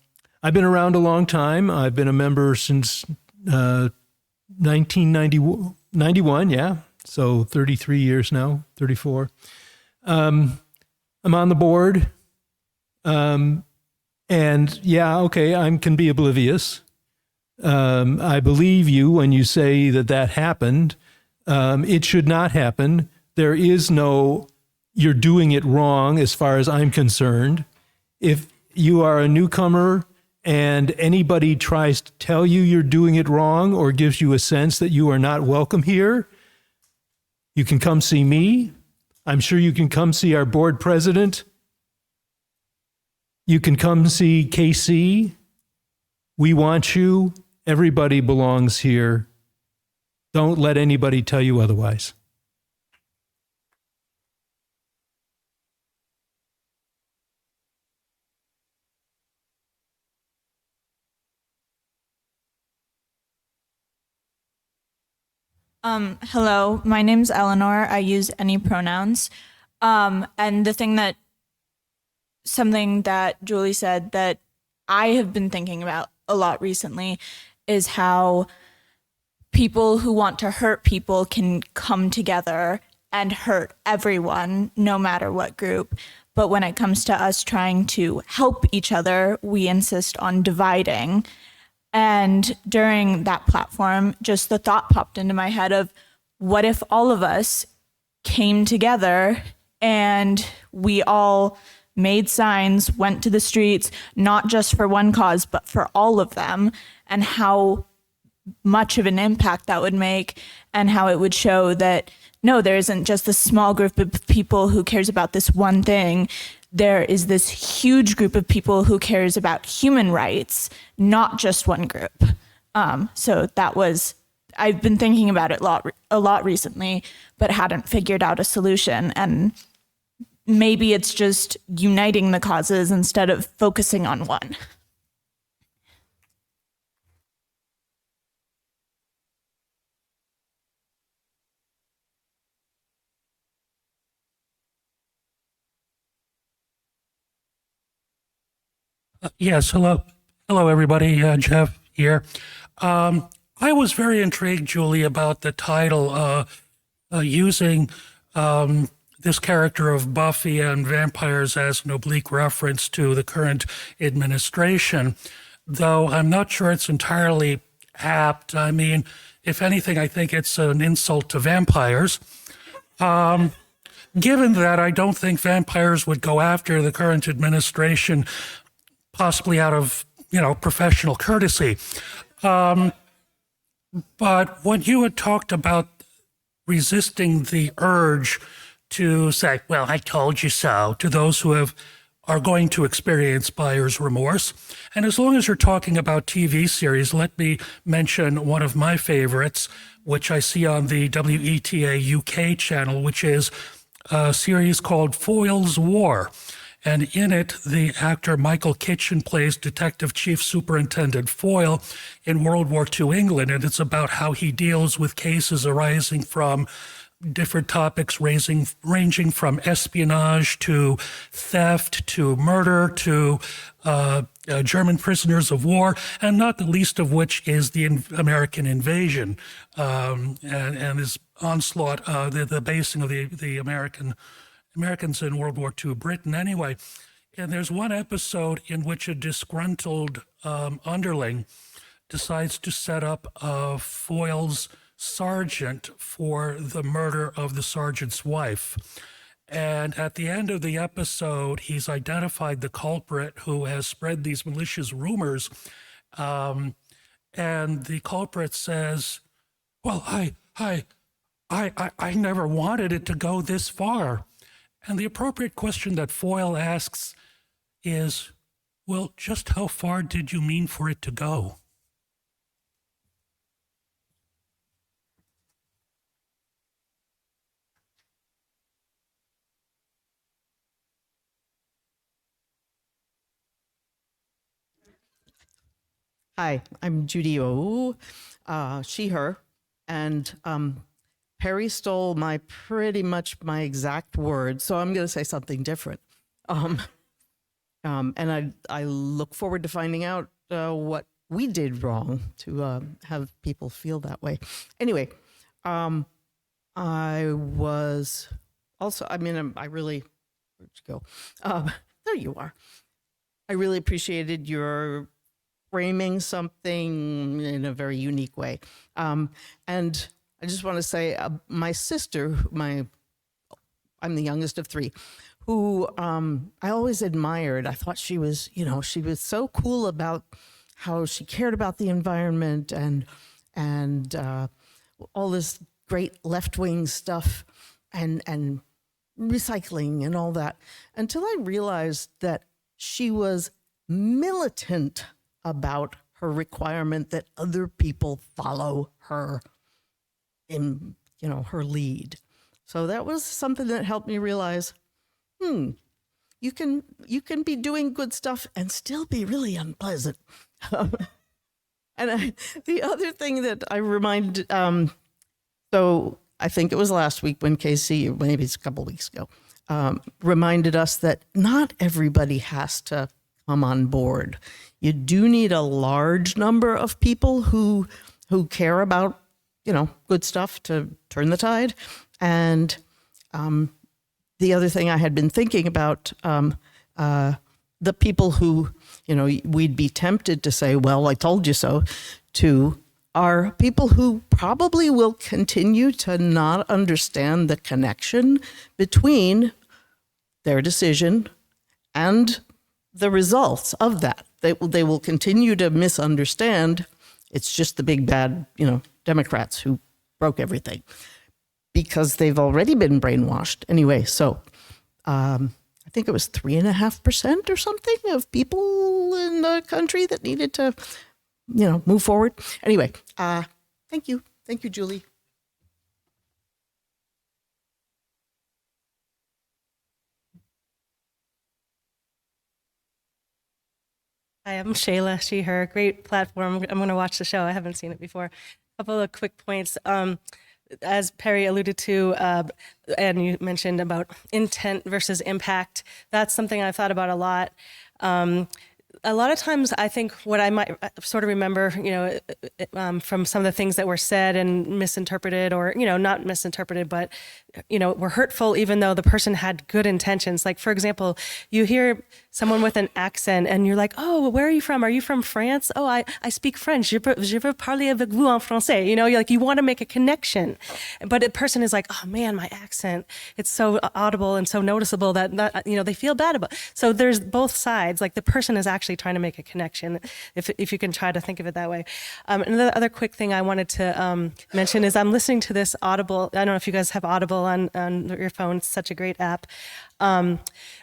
been around a long time. I've been a member since 1991, yeah. So 33 years now, 34. I'm on the board. And yeah, okay, I can be oblivious. I believe you when you say that happened. It should not happen. There is no, you're doing it wrong as far as I'm concerned. If you are a newcomer and anybody tries to tell you you're doing it wrong or gives you a sense that you are not welcome here, you can come see me. I'm sure you can come see our board president. You can come see KC. We want you. Everybody belongs here. Don't let anybody tell you otherwise. Hello, my name's Eleanor. I use any pronouns. And something that Julie said that I have been thinking about a lot recently is how people who want to hurt people can come together and hurt everyone, no matter what group. But when it comes to us trying to help each other, we insist on dividing. And during that platform, just the thought popped into my head of what if all of us came together and we all made signs, went to the streets, not just for one cause, but for all of them, and how much of an impact that would make, and how it would show that, no, there isn't just a small group of people who cares about this one thing. There is this huge group of people who cares about human rights, not just one group. So I've been thinking about it a lot recently, but hadn't figured out a solution. And maybe it's just uniting the causes instead of focusing on one. Yes, hello. Hello, everybody. Jeff here. I was very intrigued, Julie, about the title, using this character of Buffy and vampires as an oblique reference to the current administration, though I'm not sure it's entirely apt. I mean, if anything, I think it's an insult to vampires. Given that I don't think vampires would go after the current administration, possibly out of, professional courtesy. But when you had talked about resisting the urge to say, well, I told you so, to those who are going to experience buyer's remorse. And as long as you're talking about TV series, let me mention one of my favorites, which I see on the WETA UK channel, which is a series called Foyle's War. And in it, the actor Michael Kitchen plays Detective Chief Superintendent Foyle in World War II England. And it's about how he deals with cases arising from different topics ranging from espionage to theft to murder to German prisoners of war, and not the least of which is the American invasion and his onslaught, the basing of the Americans in World War II Britain anyway. And there's one episode in which a disgruntled underling decides to set up Foyle's sergeant for the murder of the sergeant's wife. And at the end of the episode, he's identified the culprit who has spread these malicious rumors. And the culprit says, well, I never wanted it to go this far. And the appropriate question that Foyle asks is, well, just how far did you mean for it to go? Hi, I'm Judy O, she, her, and Perry stole pretty much my exact words, so I'm going to say something different. And I look forward to finding out what we did wrong to have people feel that way. Anyway, I was also, I really, where'd you go? There you are. I really appreciated your framing something in a very unique way. And I just want to say, my sister, I'm the youngest of three, who I always admired. I thought she was so cool about how she cared about the environment and all this great left-wing stuff and recycling and all that, until I realized that she was militant about her requirement that other people follow her in, her lead. So that was something that helped me realize, you can be doing good stuff and still be really unpleasant. And the other thing that I remind, so I think it was last week when Casey, or maybe it's a couple weeks ago, reminded us that not everybody has to come on board. You do need a large number of people who care about, good stuff to turn the tide. And the other thing I had been thinking about, the people who, we'd be tempted to say, well, I told you so, to are people who probably will continue to not understand the connection between their decision and the results of that. They will continue to misunderstand. It's just the big bad, Democrats who broke everything, because they've already been brainwashed. Anyway, so I think it was 3.5% or something of people in the country that needed to, move forward. Anyway, thank you. Thank you, Julie. Hi, I'm Shayla, she, her. Great platform. I'm going to watch the show. I haven't seen it before. A couple of quick points. As Perry alluded to, and you mentioned about intent versus impact, that's something I've thought about a lot. A lot of times I think what I might sort of remember, from some of the things that were said and misinterpreted, or, not misinterpreted, but, were hurtful, even though the person had good intentions. Like, for example, you hear someone with an accent and you're like, oh, where are you from? Are you from France? Oh, I speak French. Je veux parler avec vous en français. You want to make a connection. But a person is like, oh man, my accent, it's so audible and so noticeable that, they feel bad about it. So there's both sides. Like, the person is actually trying to make a connection, if you can try to think of it that way. Another other quick thing I wanted to mention is I'm listening to this Audible. I don't know if you guys have Audible on your phone. It's such a great app. I'm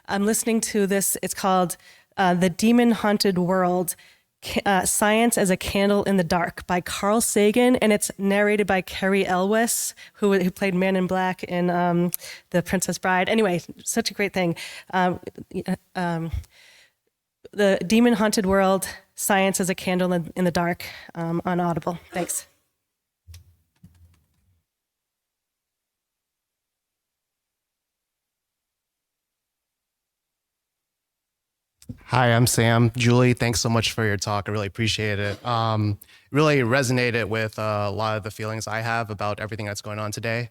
listening to this. It's called The Demon Haunted World, Science as a Candle in the Dark by Carl Sagan, and it's narrated by Carrie Elwes, who played Man in Black in The Princess Bride. Anyway, such a great thing. The Demon Haunted World, Science as a Candle in the Dark, on Audible. Thanks. Hi, I'm Sam. Julie, thanks so much for your talk. I really appreciate it. Really resonated with a lot of the feelings I have about everything that's going on today.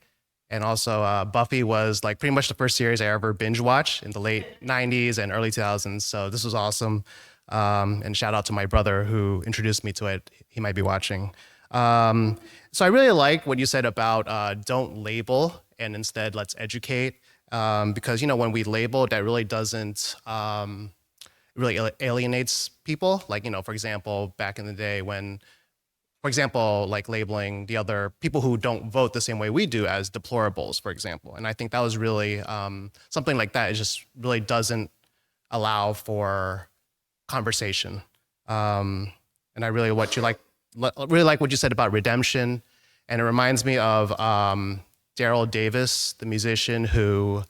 And also, Buffy was like pretty much the first series I ever binge watched in the late 90s and early 2000s. So this was awesome. And shout out to my brother who introduced me to it. He might be watching. So I really like what you said about don't label and instead let's educate. Because, when we label, that really doesn't, really alienates people. Like, for example, back in the day when, for example, like labeling the other people who don't vote the same way we do as deplorables, for example. And I think that was really, something like that. It just really doesn't allow for conversation. And I really like what you said about redemption. And it reminds me of Daryl Davis, the musician who,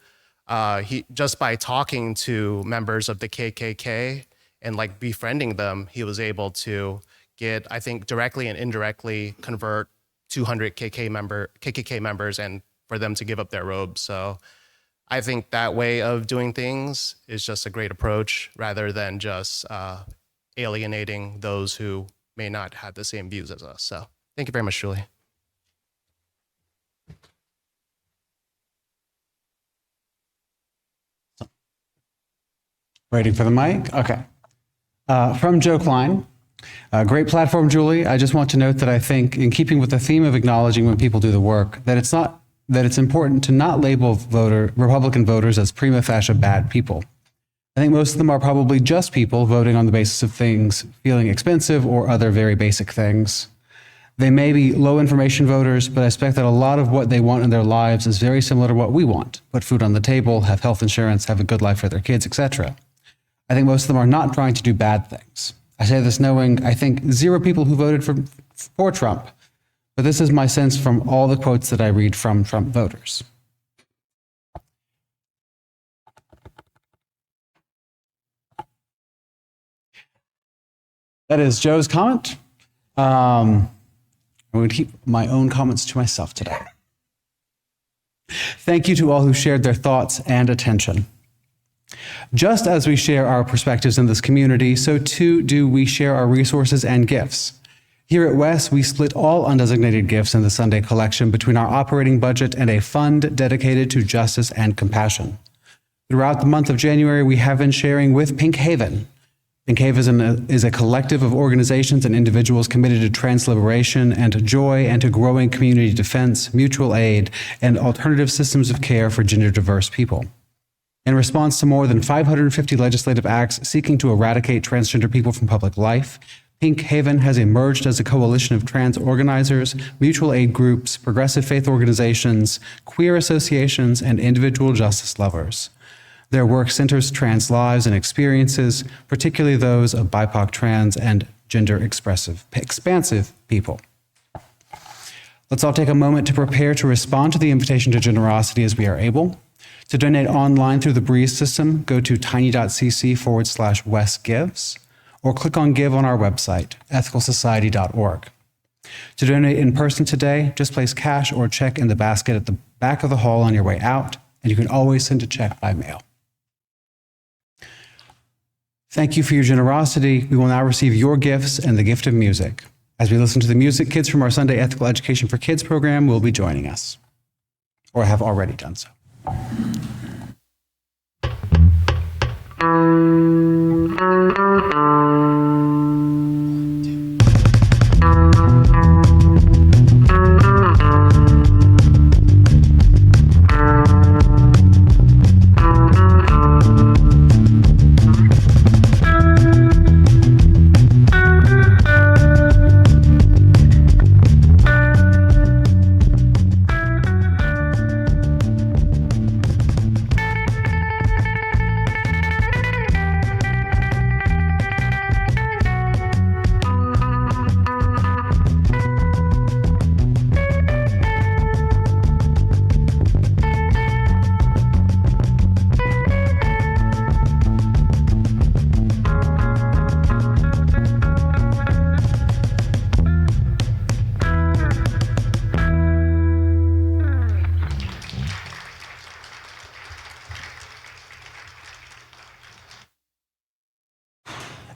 he just by talking to members of the KKK and like befriending them, he was able to get, I think, directly and indirectly convert 200 KKK members and for them to give up their robes. So I think that way of doing things is just a great approach rather than just alienating those who may not have the same views as us. So thank you very much, Julie. Waiting for the mic? Okay. From Joe Klein. Great platform, Julie. I just want to note that I think, in keeping with the theme of acknowledging when people do the work, that it's important to not label Republican voters as prima facie bad people. I think most of them are probably just people voting on the basis of things feeling expensive or other very basic things. They may be low information voters, but I expect that a lot of what they want in their lives is very similar to what we want. Put food on the table, have health insurance, have a good life for their kids, etc. I think most of them are not trying to do bad things. I say this knowing, I think, 0 people who voted for Trump, but this is my sense from all the quotes that I read from Trump voters. That is Joe's comment. I'm going to keep my own comments to myself today. Thank you to all who shared their thoughts and attention. Just as we share our perspectives in this community, so too do we share our resources and gifts. Here at WES, we split all undesignated gifts in the Sunday collection between our operating budget and a fund dedicated to justice and compassion. Throughout the month of January, we have been sharing with Pink Haven. Pink Haven is a collective of organizations and individuals committed to trans liberation and joy and to growing community defense, mutual aid, and alternative systems of care for gender diverse people. In response to more than 550 legislative acts seeking to eradicate transgender people from public life, Pink Haven has emerged as a coalition of trans organizers, mutual aid groups, progressive faith organizations, queer associations, and individual justice lovers. Their work centers trans lives and experiences, particularly those of BIPOC trans and gender expansive people. Let's all take a moment to prepare to respond to the invitation to generosity as we are able. To donate online through the Breeze system, go to tiny.cc/wesgives or click on Give on our website, ethicalsociety.org. To donate in person today, just place cash or check in the basket at the back of the hall on your way out, and you can always send a check by mail. Thank you for your generosity. We will now receive your gifts and the gift of music. As we listen to the music, kids from our Sunday Ethical Education for Kids program will be joining us, or have already done so.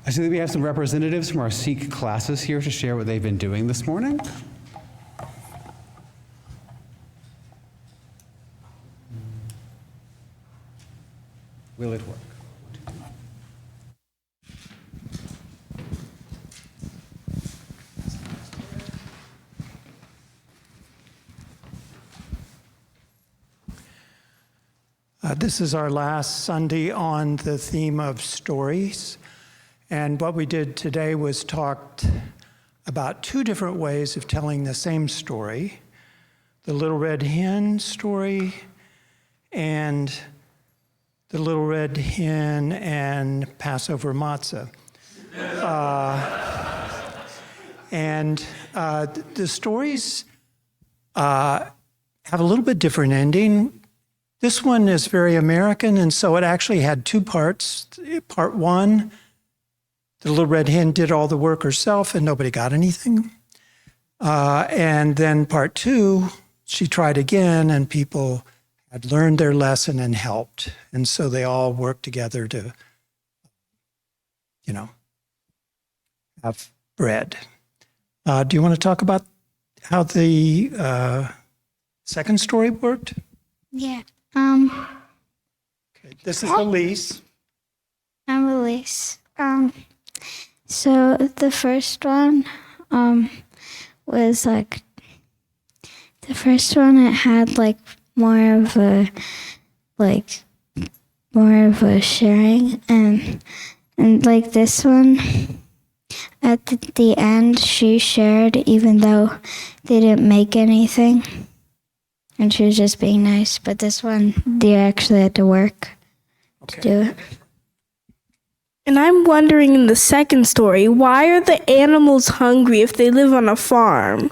I see that we have some representatives from our Seek classes here to share what they've been doing this morning. Will it work? This is our last Sunday on the theme of stories. And what we did today was talked about 2 different ways of telling the same story. The Little Red Hen story and the Little Red Hen and Passover matzah. The stories have a little bit different ending. This one is very American, and so it actually had 2 parts. Part 1, the Little Red Hen did all the work herself and nobody got anything. And then part 2, she tried again and people had learned their lesson and helped. And so they all worked together to, have bread. Do you want to talk about how the second story worked? Yeah. Okay. This is Elise. I'm Elise. So the first one, was like, the first one, it had like more of a sharing, and like this one, at the end, she shared even though they didn't make anything, and she was just being nice. But this one, they actually had to work to do it. And I'm wondering in the second story, why are the animals hungry if they live on a farm?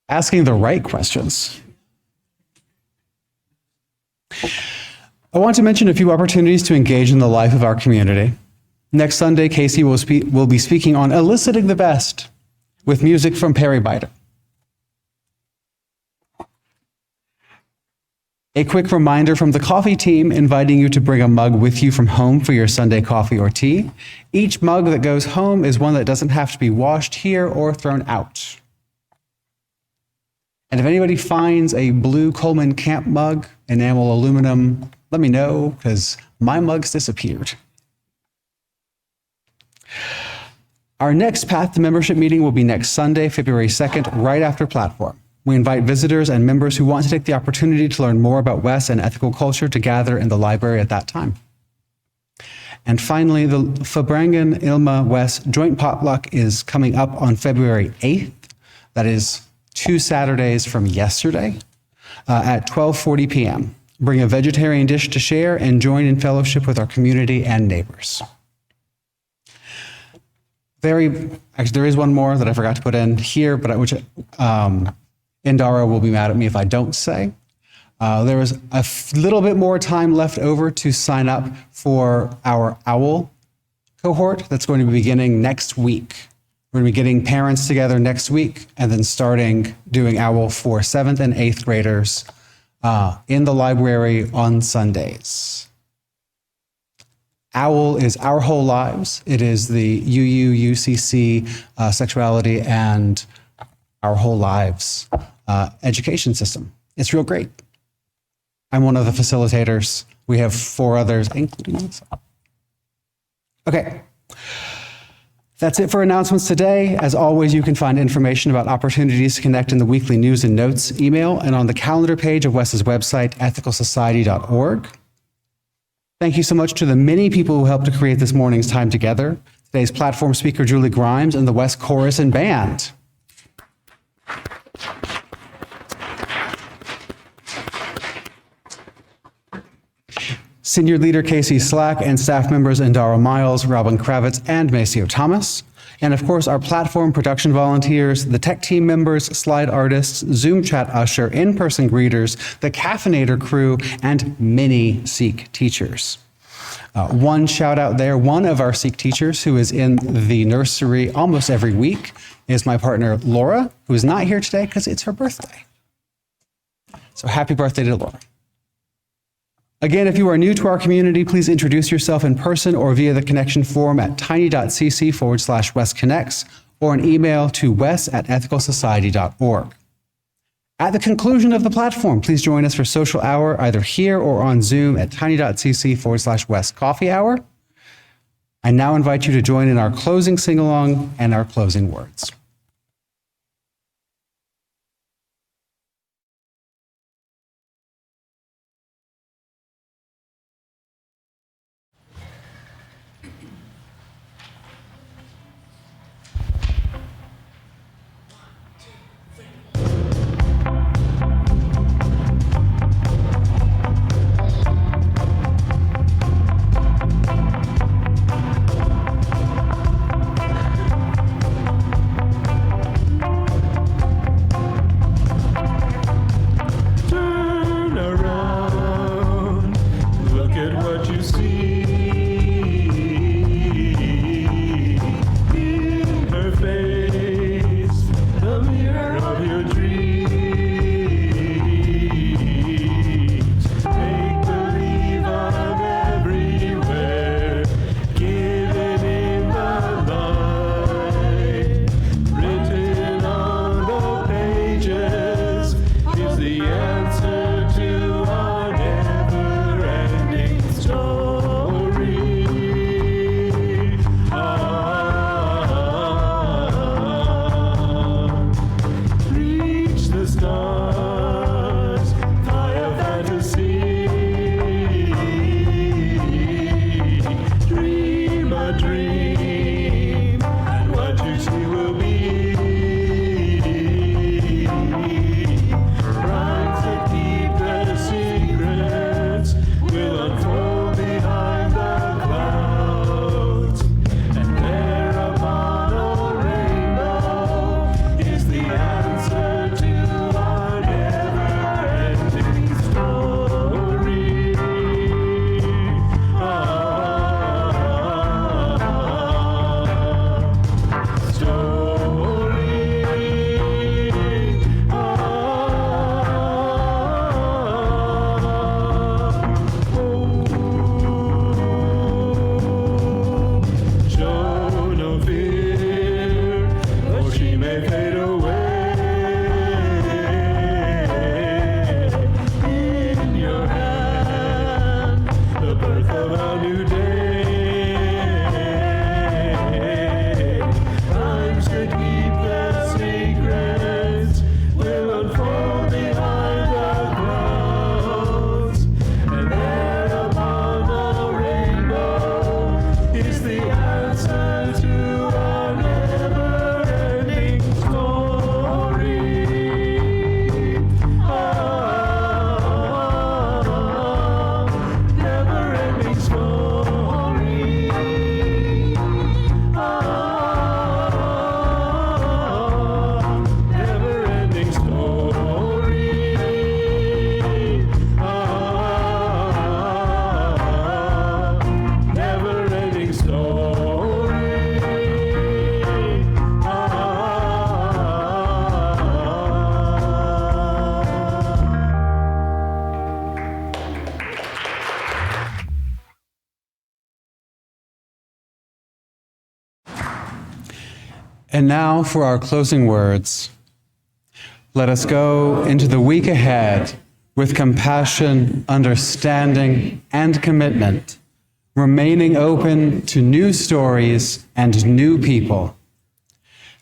Asking the right questions. I want to mention a few opportunities to engage in the life of our community. Next Sunday, Casey will be speaking on eliciting the best with music from Perry Biter. A quick reminder from the coffee team inviting you to bring a mug with you from home for your Sunday coffee or tea. Each mug that goes home is one that doesn't have to be washed here or thrown out. And if anybody finds a blue Coleman Camp mug, enamel aluminum, let me know, because my mug's disappeared. Our next Path to Membership meeting will be next Sunday, February 2nd, right after Platform. We invite visitors and members who want to take the opportunity to learn more about WES and ethical culture to gather in the library at that time. And finally, the Fabrangan Ilma WES joint potluck is coming up on February 8th. That is 2 Saturdays from yesterday at 12:40 p.m. Bring a vegetarian dish to share and join in fellowship with our community and neighbors. Actually, there is one more that I forgot to put in here, but which Indara will be mad at me if I don't say. There is a little bit more time left over to sign up for our OWL cohort that's going to be beginning next week. We're going to be getting parents together next week and then starting doing OWL for 7th and 8th graders in the library on Sundays. OWL is Our Whole Lives. It is the UCC Sexuality and Our Whole Lives education system. It's real great. I'm one of the facilitators. We have 4 others, including myself. Okay. That's it for announcements today. As always, you can find information about opportunities to connect in the weekly news and notes email and on the calendar page of WES's website, ethicalsociety.org. Thank you so much to the many people who helped to create this morning's time together. Today's platform speaker, Julie Grimes, and the WES Chorus and Band. Senior leader Casey Slack and staff members Indara Miles, Robin Kravitz, and Maceo Thomas. And of course, our platform production volunteers, the tech team members, slide artists, Zoom chat usher, in-person greeters, the caffeinator crew, and many Seek teachers. One shout out there, one of our Seek teachers who is in the nursery almost every week is my partner, Laura, who is not here today because it's her birthday. So happy birthday to Laura. Again, if you are new to our community, please introduce yourself in person or via the connection form at tiny.cc/WesConnects or an email to wes@ethicalsociety.org. At the conclusion of the platform, please join us for social hour either here or on Zoom at tiny.cc/Wes Coffee Hour. I now invite you to join in our closing sing-along and our closing words. The answer to our never-ending story. of a new day. Times to keep the secrets will unfold behind the clouds, and there upon the rainbow is the answer to our never-ending story. Never-ending story. Never-ending story. Never-ending And now for our closing words. Let us go into the week ahead with compassion, understanding, and commitment, remaining open to new stories and new people.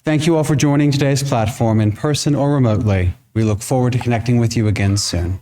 Thank you all for joining today's platform in person or remotely. We look forward to connecting with you again soon.